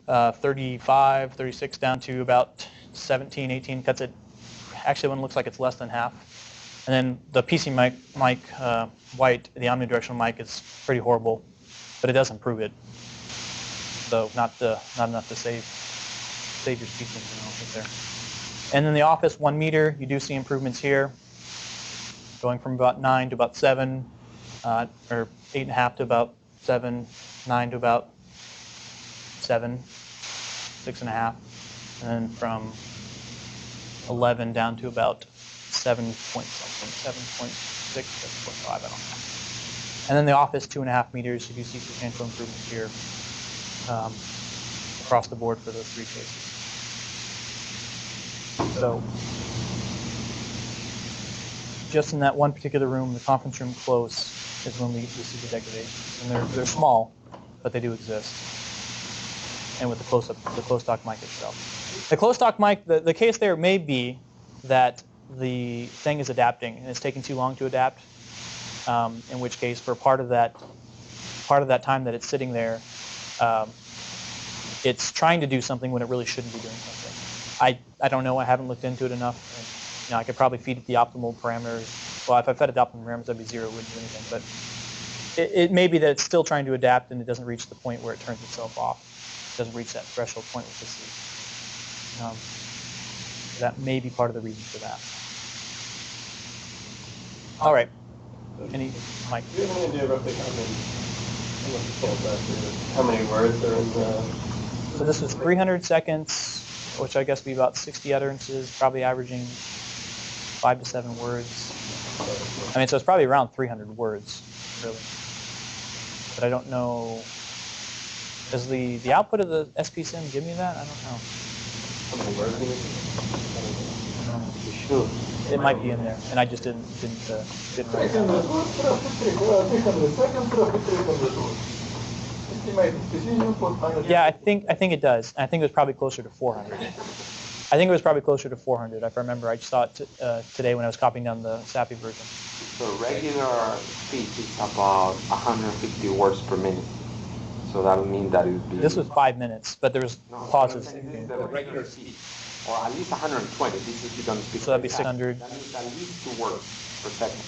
35, 36 down to about 17, 18. Cuts it. Actually, one looks like it's less than half. And then the PC mic white, the omnidirectional mic, is pretty horrible, but it does improve it. Though not enough to save your speech engine output there. And then the Office 1 meter, you do see improvements here, going from about 9 to about 7, or 8.5 to about 7, 9 to about 7, 6.5, and then from 11 down to about 7 point something, 7.6, 7.5, I don't know. And then the Office 2.5 meters, you do see substantial improvements here across the board for those three cases. So just in that one particular room, the conference room close, is when we see the degradation. And they're small, but they do exist. And with the close-talk mic itself. The close-talk mic, the case there may be that the thing is adapting and it's taking too long to adapt, in which case for part of that time that it's sitting there, it's trying to do something when it really shouldn't be doing something. I don't know. I haven't looked into it enough. And, I could probably feed it the optimal parameters. Well, if I fed it the optimal parameters, that'd be 0. It wouldn't do anything. But it may be that it's still trying to adapt and it doesn't reach the point where it turns itself off. It doesn't reach that threshold point with the sleep. That may be part of the reason for that. All right. Any Mike? Do you have any idea roughly how many words are in the... So this was 300 seconds, which I guess would be about 60 utterances, probably averaging 5 to 7 words. I mean, so it's probably around 300 words, really. But I don't know. Does the output of the SPSIM give me that? I don't know. How many words do you think? Sure. It might be in there, and I just didn't write it down. Yeah, I think it does. I think it was probably closer to 400. I think it was probably closer to 400. If I remember, I saw it today when I was copying down the SAPI version. So regular speech is about 150 words per minute. So that would mean that it would be... This was 5 minutes, but there was pauses. This is the regular speech, or at least 120. This is you don't speak. So that'd be 600. That means at least 2 words per second.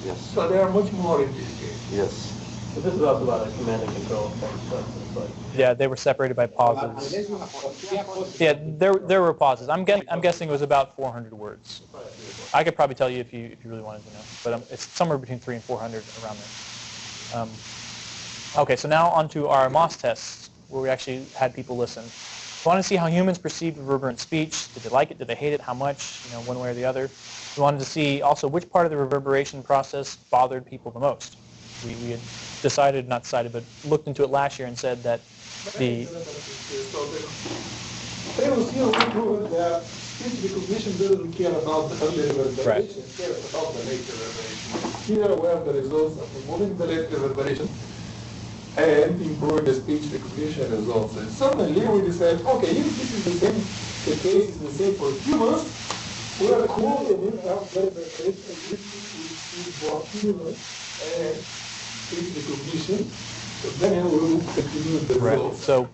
Yes. So there are much more in this case. Yes. But this is also about a command and control type stuff. So it's like... Yeah, they were separated by pauses. Yeah, there were pauses. I'm guessing it was about 400 words. I could probably tell you if you really wanted to know, but it's somewhere between 300 and 400 around there. Okay, so now on to our MOS tests, where we actually had people listen. We want to see how humans perceived reverberant speech. Did they like it? Did they hate it? How much? One way or the other. We wanted to see also which part of the reverberation process bothered people the most. We had not decided, but looked into it last year and said that the... Previously, we proved that speech recognition doesn't care about the early reverberation, it cares about the late reverberation. Here we have the results of removing the late reverberation and improving the speech recognition results. And suddenly we decided, okay, if this is the same, the case is the same for humans, we are cool and we have the reverberation and we for humans and speech recognition. So then we will continue the results. So,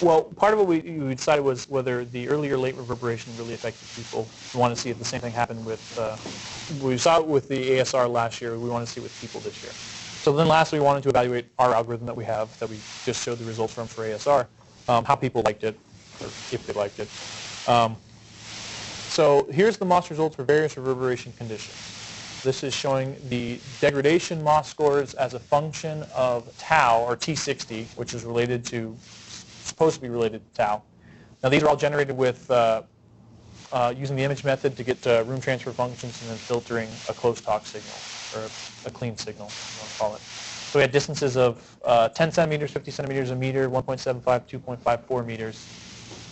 well, part of what we decided was whether the early or late reverberation really affected people. We want to see if the same thing happened with, we saw it with the ASR last year, we want to see it with people this year. So then lastly, we wanted to evaluate our algorithm that we have, that we just showed the results from for ASR, how people liked it, or if they liked it. So here's the MOS results for various reverberation conditions. This is showing the degradation MOS scores as a function of tau, or T60, which is related to, supposed to be related to tau. Now these are all generated with using the image method to get room transfer functions and then filtering a close talk signal, or a clean signal, you want to call it. So we had distances of 10 centimeters, 50 centimeters a meter, 1.75, 2.54 meters,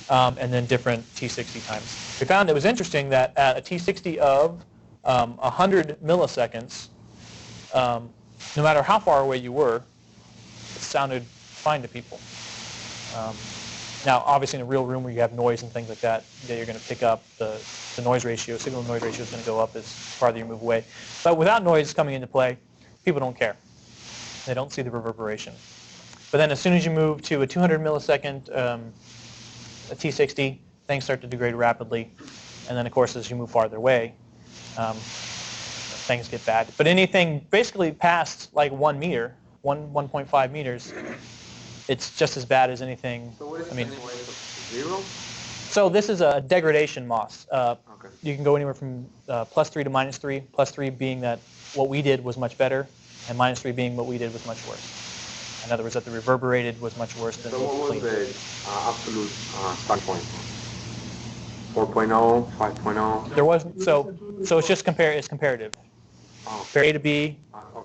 and then different T60 times. We found it was interesting that at a T60 of 100 milliseconds, no matter how far away you were, it sounded fine to people. Now, obviously, in a real room where you have noise and things like that, you're going to pick up the noise ratio. Signal to noise ratio is going to go up as farther you move away. But without noise coming into play, people don't care. They don't see the reverberation. But then as soon as you move to a 200 millisecond a T60, things start to degrade rapidly. And then, of course, as you move farther away, things get bad. But anything basically past like 1 meter, 1.5 meters, it's just as bad as anything. So what is zero? So this is a degradation MOS. You can go anywhere from +3 to -3. +3 being that what we did was much better, and -3 being what we did was much worse. In other words, that the reverberated was much worse than the clean. So what was the absolute start point? 4.0, 5.0? There wasn't. So it's just it's comparative. Compare A to B.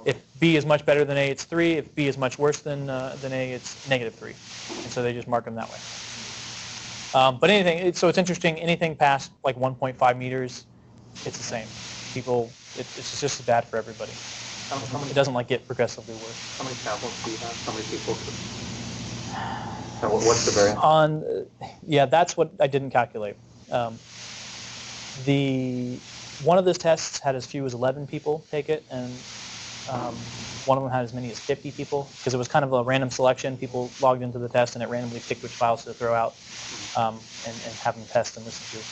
If B is much better than A, it's 3. If B is much worse than A, it's -3. And so they just mark them that way. But anything, so it's interesting, anything past like 1.5 meters, it's the same. People, it's just as bad for everybody. It doesn't like get progressively worse. How many tablets do you have? How many people? What's the variance? Yeah, that's what I didn't calculate. One of those tests had as few as 11 people take it, and one of them had as many as 50 people, because it was kind of a random selection. People logged into the test, and it randomly picked which files to throw out and have them test and listen to.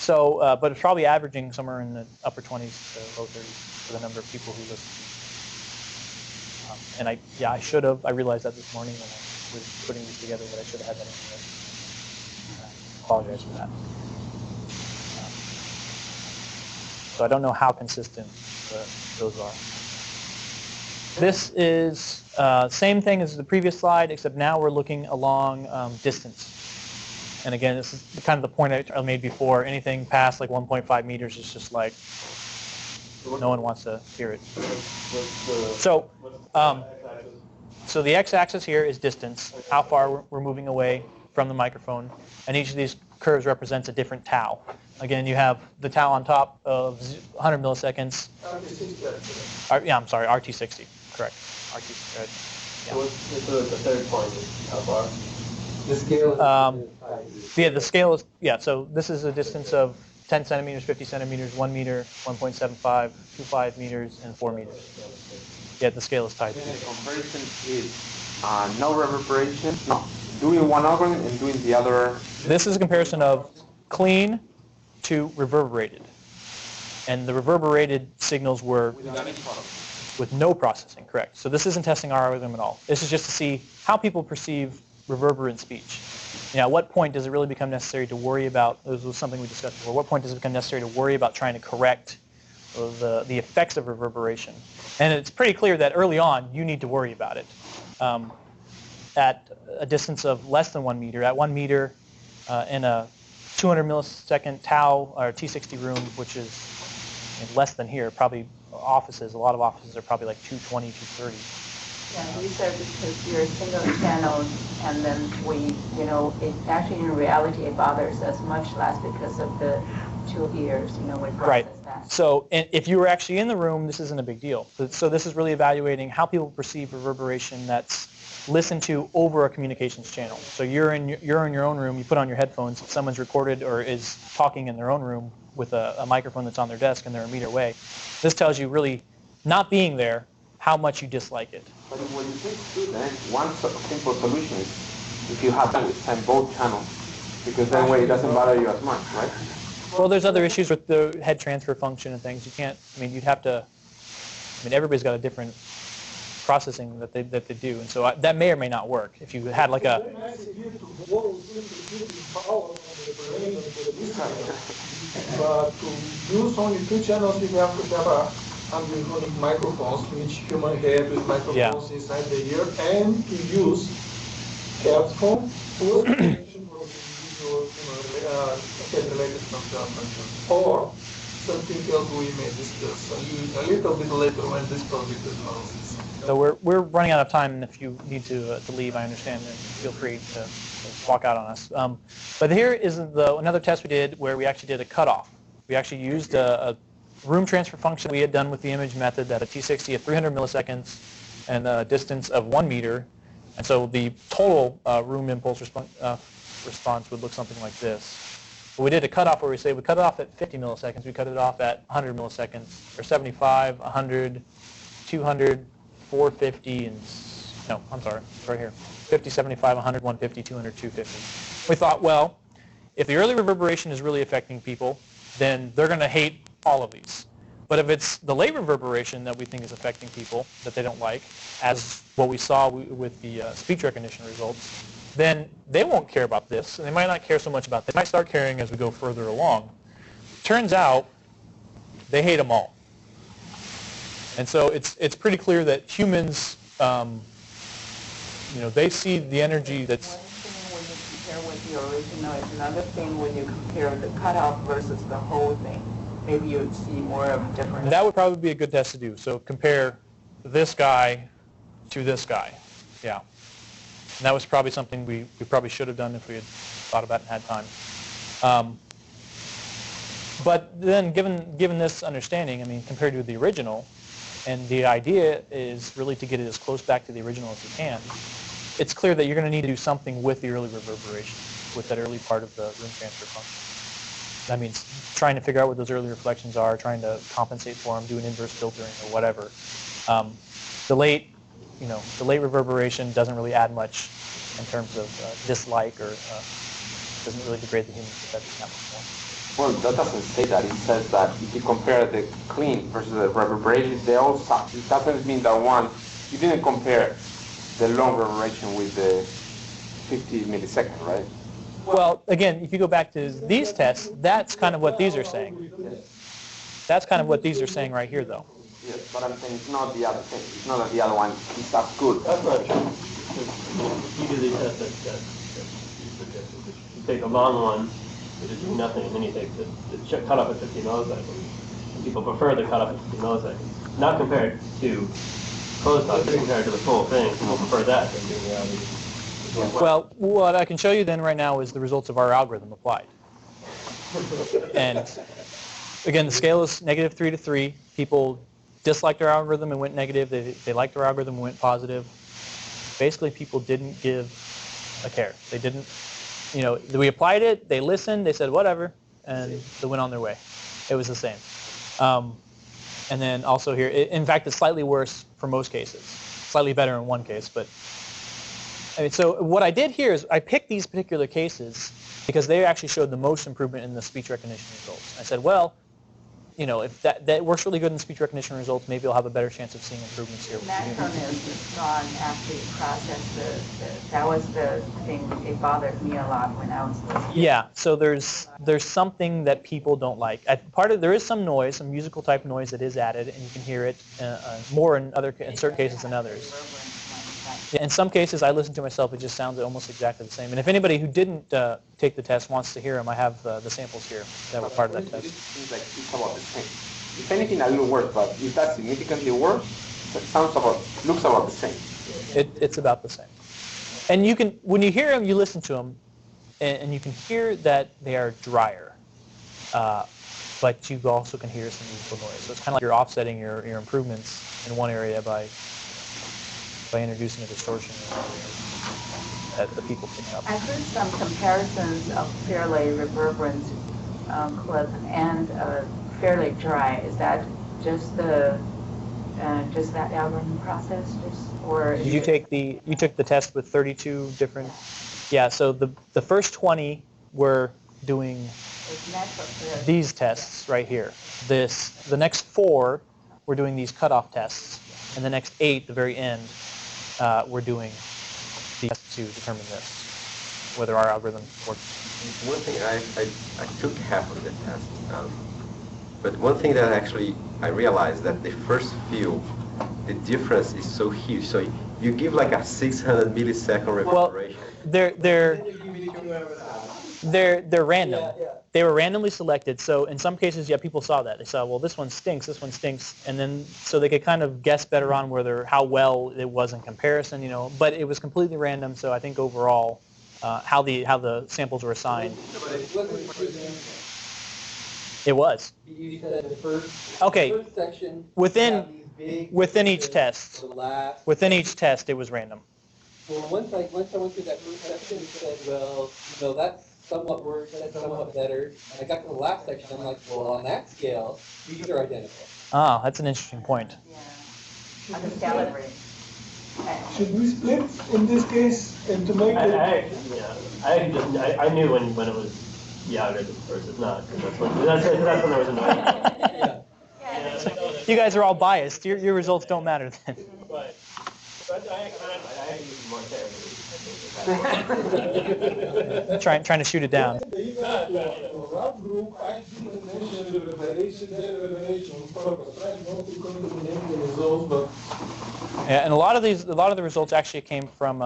So, but it's probably averaging somewhere in the upper 20s to low 30s for the number of people who listen. And I should have. I realized that this morning when I was putting these together, that I should have had that information. I apologize for that. So I don't know how consistent those are. This is same thing as the previous slide, except now we're looking along distance. And again, this is kind of the point I made before. Anything past like 1.5 meters is just like no one wants to hear it. So the x-axis here is distance, how far we're moving away from the microphone, and each of these curves represents a different tau. Again, you have the tau on top of 100 milliseconds. Yeah, I'm sorry, RT60, correct. RT60. Yeah. What's the third point? How far? The scale is the scale is, so this is a distance of 10 centimeters, 50 centimeters, 1 meter, 1.75, 2.5 meters, and 4 meters. Yeah, the scale is tied. The comparison is no reverberation, doing one algorithm and doing the other. This is a comparison of clean to reverberated. And the reverberated signals were with no processing, correct. So this isn't testing our algorithm at all. This is just to see how people perceive reverberant speech. At what point does it really become necessary to worry about, this was something we discussed before, what point does it become necessary to worry about trying to correct the effects of reverberation? And it's pretty clear that early on, you need to worry about it. At a distance of less than 1 meter, at 1 meter in a 200 millisecond tau or T60 room, which is less than here, probably offices, a lot of offices are probably like 220, 230. Yeah, you said because you're single channel, and then it actually in reality it bothers us much less because of the 2 ears, we process right. that. So if you were actually in the room, this isn't a big deal. So this is really evaluating how people perceive reverberation that's listened to over a communications channel. So you're in your own room, you put on your headphones, someone's recorded or is talking in their own room with a microphone that's on their desk and they're a meter away. This tells you really, not being there, how much you dislike it. But when you think through that, one simple solution is if you have to send both channels, because that way it doesn't bother you as much, right? Well, there's other issues with the head transfer function and things. You can't, you'd have to, everybody's got a different processing that they do, and so that may or may not work. If you had like a... But to use only 2 channels, you have to have ambient microphones, which human head with microphones inside the ear, and to use headphones plus connection from the head-related function, or something else we may discuss a little bit later when this project is launched. So we're running out of time, and if you need to leave, I understand, and feel free to walk out on us. But here is another test we did where we actually did a cutoff. We actually used a room transfer function we had done with the image method at a T60 at 300 milliseconds and a distance of 1 meter, And so the total room impulse response would look something like this. But we did a cutoff where we say we cut it off at 50 milliseconds, we cut it off at 100 milliseconds, or 75, 100, 200, 450, and no, I'm sorry, it's right here. 50, 75, 100, 150, 200, 250. We thought, well, if the early reverberation is really affecting people, then they're going to hate all of these. But if it's the late reverberation that we think is affecting people that they don't like, as what we saw with the speech recognition results, then they won't care about this, and they might not care so much about this. They might start caring as we go further along. Turns out, they hate them all. And so it's pretty clear that humans, they see the energy that's... One thing when you compare with the original is another thing when you compare the cutoff versus the whole thing. Maybe you'd see more of a difference. That would probably be a good test to do. So compare this guy to this guy. Yeah. And that was probably something we probably should have done if we had thought about it and had time. But then given this understanding, I mean, compared to the original, and the idea is really to get it as close back to the original as you can, it's clear that you're going to need to do something with the early reverberation, with that early part of the room transfer function. That means trying to figure out what those early reflections are, trying to compensate for them, do an inverse filtering or whatever. The late reverberation doesn't really add much in terms of dislike, or doesn't really degrade the human perception that much more. Well, that doesn't say that. It says that if you compare the clean versus the reverberation, they all suck. It doesn't mean that you didn't compare the long reverberation with the 50 millisecond, right? Well, again, if you go back to these tests, that's kind of what these are saying. That's kind of what these are saying right here, though. Yes, but I'm saying it's not the other thing. It's not that the other one is as good. That's not true. You do the test that you suggested. You take a long one, which is doing nothing, and then you take the cutoff at 50 milliseconds. And people prefer the cutoff at 50 milliseconds. Not compared to closed talk, but compared to the full thing. People prefer that than doing reality. Well, what I can show you then right now is the results of our algorithm applied. And again, the scale is -3 to 3. People disliked our algorithm and went negative. They liked our algorithm and went positive. Basically, people didn't give a care. They didn't, we applied it, they listened, they said whatever, and they went on their way. It was the same. And then also here, in fact, it's slightly worse for most cases. Slightly better in one case, but... So what I did here is I picked these particular cases because they actually showed the most improvement in the speech recognition results. I said, well, if that works really good in speech recognition results, maybe I'll have a better chance of seeing improvements here. Naturalness is gone after you process that was the thing. It bothered me a lot when I was listening. Yeah, so there's something that people don't like. There is some noise, some musical type noise that is added, and you can hear it more in certain cases than others. In some cases, I listen to myself, it just sounds almost exactly the same. And if anybody who didn't take the test wants to hear them, I have the samples here that were part of that test. It seems like it's about the same. If anything, a little worse, but if that's significantly worse, it looks about the same. It's about the same. And when you hear them, you listen to them, and you can hear that they are drier. But you also can hear some musical noise. So it's kind of like you're offsetting your improvements in one area by introducing a distortion that the people pick up. I've heard some comparisons of fairly reverberant clip and fairly dry. Is that just that algorithm process, or you took the test with 32 different? Yeah. So the first 20 were doing these tests right here. The next 4 were doing these cutoff tests, and the next 8, the very end, we're doing the test to determine this, whether our algorithm works. One thing, I took half of the test, but one thing that actually I realized that the first few, the difference is so huge. So you give like a 600 millisecond reverberation. Well, they're random. They were randomly selected, so in some cases, yeah, people saw that. They saw, well, this one stinks, and then so they could kind of guess better on how well it was in comparison, But it was completely random, so I think overall, how the samples were assigned. It was. You said the first. Okay. First section. Within each test. Within each test, it was random. Well, once I went through that first section and said, well, that's somewhat worse, that's somewhat better. And I got to the last section, I'm like, well, on that scale, these are identical. Ah, that's an interesting point. Yeah. On the scale rate. Should we split in this case and to make it? I knew when it was the algorithm versus not, because that's when there was annoying. You guys are all biased. Your results don't matter then. But I use more therapy. Trying to shoot it down. Rough group actually mentioned the dereverberation purpose, right? Not to come to the results, but Yeah, and a lot of the results actually came from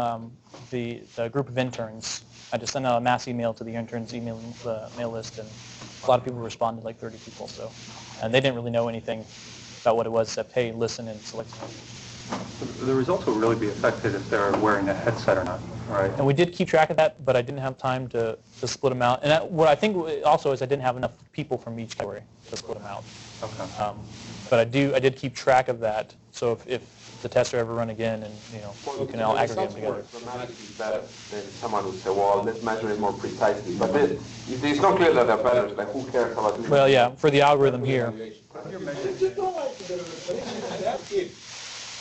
the group of interns. I just sent out a mass email to the interns' mail list, and a lot of people responded, like 30 people. So, and they didn't really know anything about what it was, except hey, listen and select. The results will really be affected if they're wearing a headset or not, right? And we did keep track of that, but I didn't have time to split them out. And what I think also is I didn't have enough people from each category to split them out. Okay. But I did keep track of that. So if the tests are ever run again, and you can all aggregate them together. Dramatically better than someone would say, well, let's measure it more precisely. But if it's not clear that they're better, like who cares about doing Well, yeah, for the algorithm here.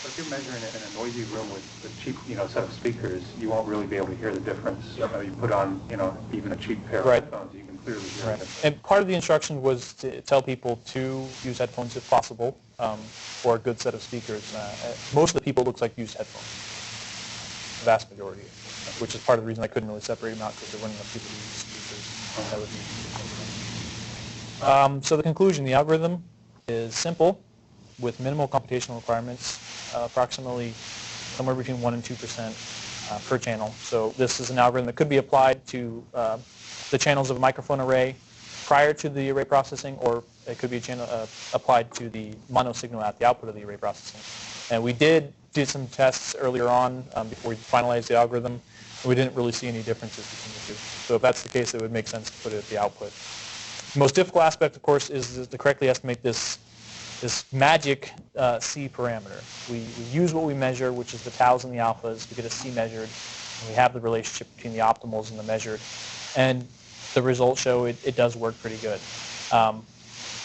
If you're measuring it in a noisy room with a cheap, set of speakers, you won't really be able to hear the difference. You put on, even a cheap pair of headphones, you can clearly hear it. And part of the instruction was to tell people to use headphones if possible, or a good set of speakers. Most of the people, looks like, used headphones. The vast majority, which is part of the reason I couldn't really separate them out, because there weren't enough people who used speakers. So the conclusion, the algorithm is simple, with minimal computational requirements, approximately somewhere between 1% and 2% per channel. So this is an algorithm that could be applied to the channels of a microphone array prior to the array processing, or it could be applied to the mono signal at the output of the array processing. And we did do some tests earlier on before we finalized the algorithm, and we didn't really see any differences between the two. So if that's the case, it would make sense to put it at the output. The most difficult aspect, of course, is to correctly estimate this magic C parameter. We use what we measure, which is the taus and the alphas. We get a C measured, and we have the relationship between the optimals and the measured. And the results show it does work pretty good.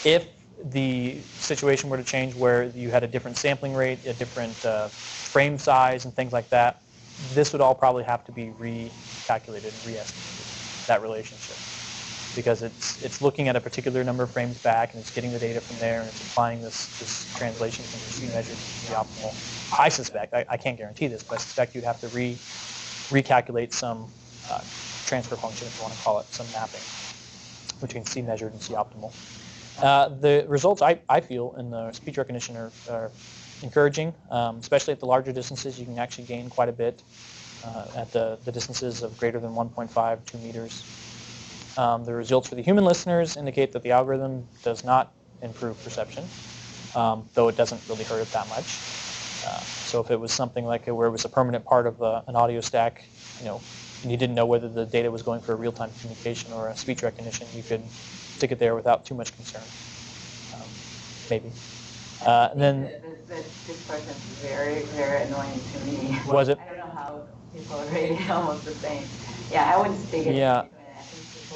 If the situation were to change where you had a different sampling rate, a different frame size, and things like that, this would all probably have to be recalculated and re-estimated, that relationship. Because it's looking at a particular number of frames back, and it's getting the data from there, and it's applying this translation from the C measure to the optimal. I suspect, I can't guarantee this, but I suspect you'd have to recalculate some transfer function, if you want to call it, some mapping between C measured and C optimal. The results, I feel, in the speech recognition are encouraging, especially at the larger distances. You can actually gain quite a bit at the distances of greater than 1.5, 2 meters. The results for the human listeners indicate that the algorithm does not improve perception, though it doesn't really hurt it that much. So if it was something like where it was a permanent part of an audio stack, and you didn't know whether the data was going for a real-time communication or a speech recognition, you could stick it there without too much concern, maybe. And then this person is very, very annoying to me. Was it? I don't know how people are rated almost the same. Yeah, I wouldn't stick it. Yeah.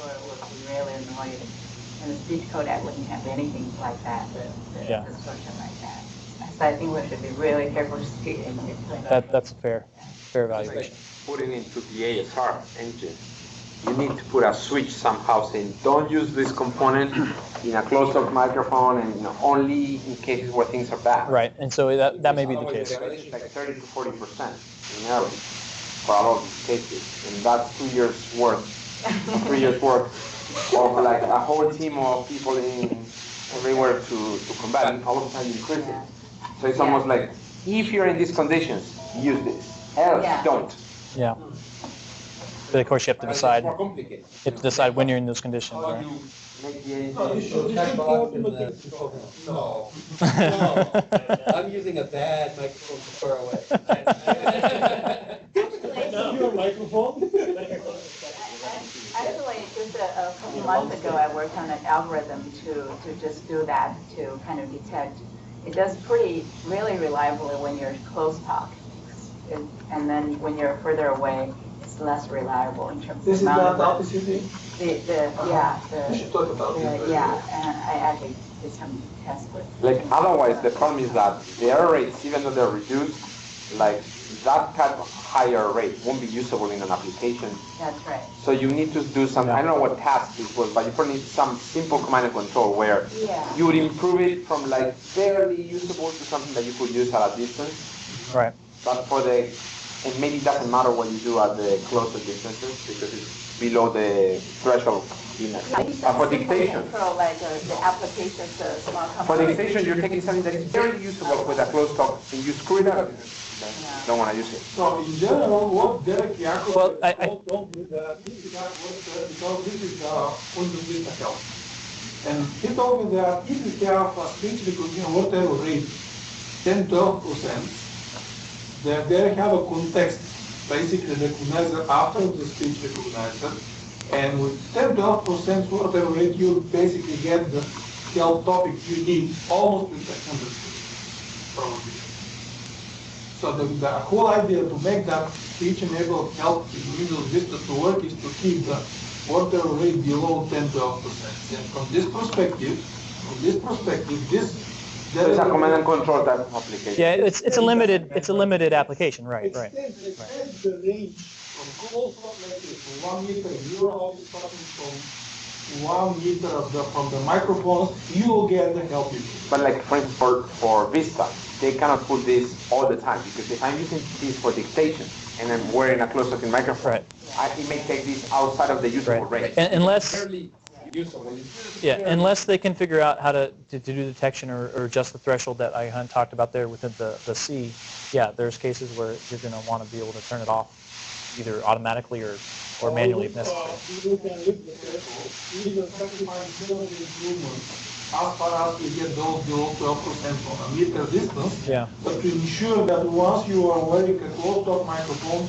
Would be really annoying. And the speech codec wouldn't have anything like that, the distortion like that. So I think we should be really careful to speak in it. That's a fair evaluation. Putting into the ASR engine, you need to put a switch somehow saying, don't use this component in a closed-off microphone, and only in cases where things are bad. Right, and so that may be the case. It's like 30 to 40% in average for a lot of these cases, and that's 2 years worth. 3 years work of like a whole team of people in everywhere to combat, and all of a sudden you increase it. So it's almost like, if you're in these conditions, use this. Else, don't. Yeah. But of course you have to decide. You have to decide when you're in those conditions. Right? No. I'm using a bad microphone far away. Your microphone? Actually, just a couple months ago, I worked on an algorithm to just do that, to kind of detect. It does really reliably when you're close talk. and then when you're further away, it's less reliable in terms This of is amount not of LPCT? We should talk about it. Yeah, and I actually did some tests with. Like otherwise, the problem is that the error rates, even though they're reduced, like that kind of higher rate won't be usable in an application. That's right. So you need to do some, I don't know what task this was, but you probably need some simple command and control where you would improve it from like barely usable to something that you could use at a distance. Right. But for the, and maybe it doesn't matter what you do at the closer distances because it's below the threshold. For dictation. Like the applications, small For dictation, you're taking something that is very usable with a closed talk, and you screw it up. Don't want to use it. So in general, what Derek Yakov Well, told me that because this is unsolved help. And he told me that if you have a speech recognition whatever rate, 10-12%, then they have a context, basically recognizer after the speech recognizer. And with 10-12% whatever rate, you basically get the help topic you need almost with 100%, probably. So the whole idea to make that speech-enabled help in middle distance to work is to keep the whatever rate below 10-12%. And from this perspective, So it's a command and control type of application. Yeah, it's a limited application, right? Extend the range from close up like this to 1 meter. You're always starting from 1 meter from the microphones. You will get the help you need. But like for instance, for Vista, they cannot put this all the time because if I'm using this for dictation and I'm wearing a closed-up microphone, it may take this outside of the usable range. Unless they can figure out how to do detection or adjust the threshold that I talked about there within the C. Yeah, there's cases where you're going to want to be able to turn it off either automatically or manually if necessary. You can lift the threshold, even sacrifice improvements as far as we get those below 12% from a meter distance. Yeah. But to ensure that once you are wearing a closed-top microphone,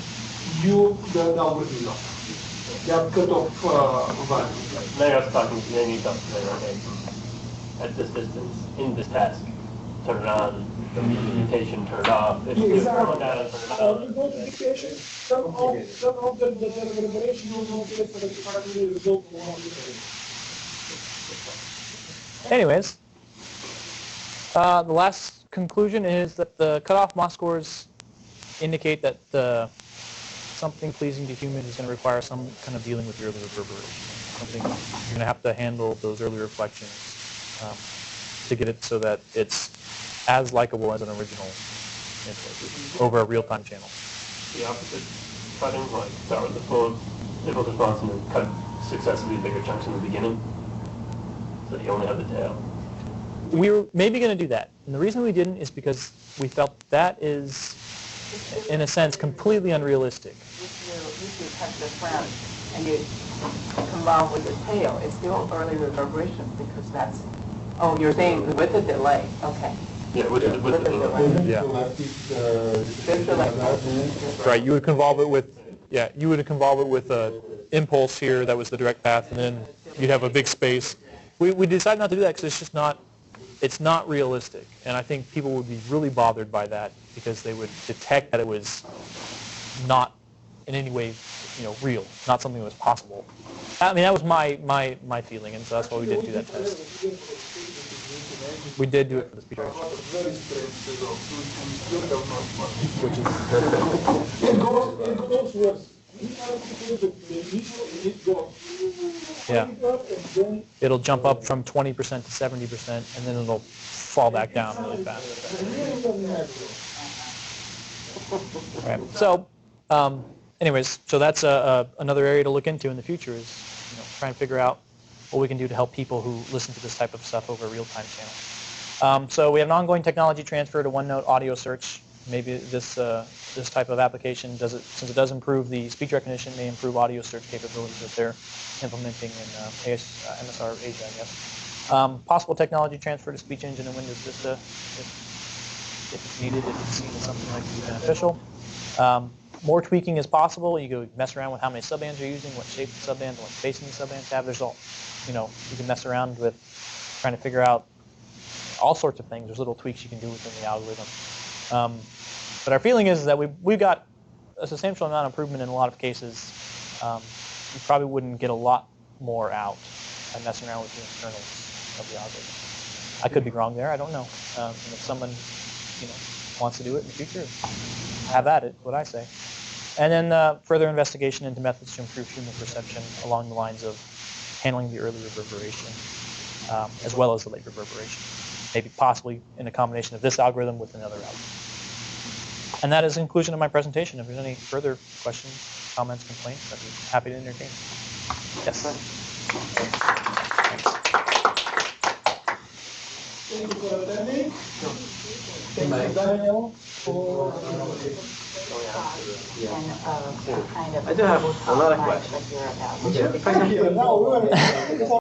the algorithm is that cut-off value. Now you're talking to any customer, okay, at this distance, in this task, turn it on, the mutation turn it off. If you turn it down, turn it on. You go to dictation, somehow the deliberation will not get the factory result for one Anyways, the last conclusion is that the cutoff Moss scores indicate that something pleasing to humans is going to require some kind of dealing with the early reverberation. Something you're going to have to handle those early reflections to get it so that it's as likable as an original input over a real-time channel. The opposite cutting, like start with the full impulse response and then cut successively bigger chunks in the beginning, so you only have the tail. We were maybe going to do that, and the reason we didn't is because we felt that is, in a sense, completely unrealistic. If you cut the front and you combine with the tail, it's still early reverberation because that's, oh, you're saying with the delay, okay. Yeah, with the delay. Yeah. Right, you would convolve it with, a impulse here that was the direct path, and then you'd have a big space. We decided not to do that because it's not realistic, and I think people would be really bothered by that because they would detect that it was not in any way, real, not something that was possible. I mean, that was my feeling, and so that's why we didn't do that test. We did do it for the speech recognition. It goes worse. Yeah. It'll jump up from 20% to 70%, and then it'll fall back down really fast. Right. So, anyways, so that's another area to look into in the future is try and figure out what we can do to help people who listen to this type of stuff over a real-time channel. So we have an ongoing technology transfer to OneNote audio search. Maybe this type of application since it does improve the speech recognition, may improve audio search capabilities that they're implementing in MSR Asia, I guess. Possible technology transfer to speech engine in Windows Vista if it's needed, if it's seen as something like to be beneficial. More tweaking is possible. You go mess around with how many subbands you're using, what shape the subbands, what spacing the subbands have. There's all, you can mess around with trying to figure out all sorts of things. There's little tweaks you can do within the algorithm. But our feeling is that we've got a substantial amount of improvement in a lot of cases. You probably wouldn't get a lot more out by messing around with the internals of the algorithm. I could be wrong there. I don't know. And if someone, wants to do it in the future, have at it. What I say. And then further investigation into methods to improve human perception along the lines of handling the early reverberation, as well as the late reverberation. Maybe possibly in a combination of this algorithm with another algorithm. And that is the conclusion of my presentation. If there's any further questions, comments, complaints, I'd be happy to entertain. Yes. Thank you for attending. Thank you, Daniel, for I do have another question. Thank you. Now we're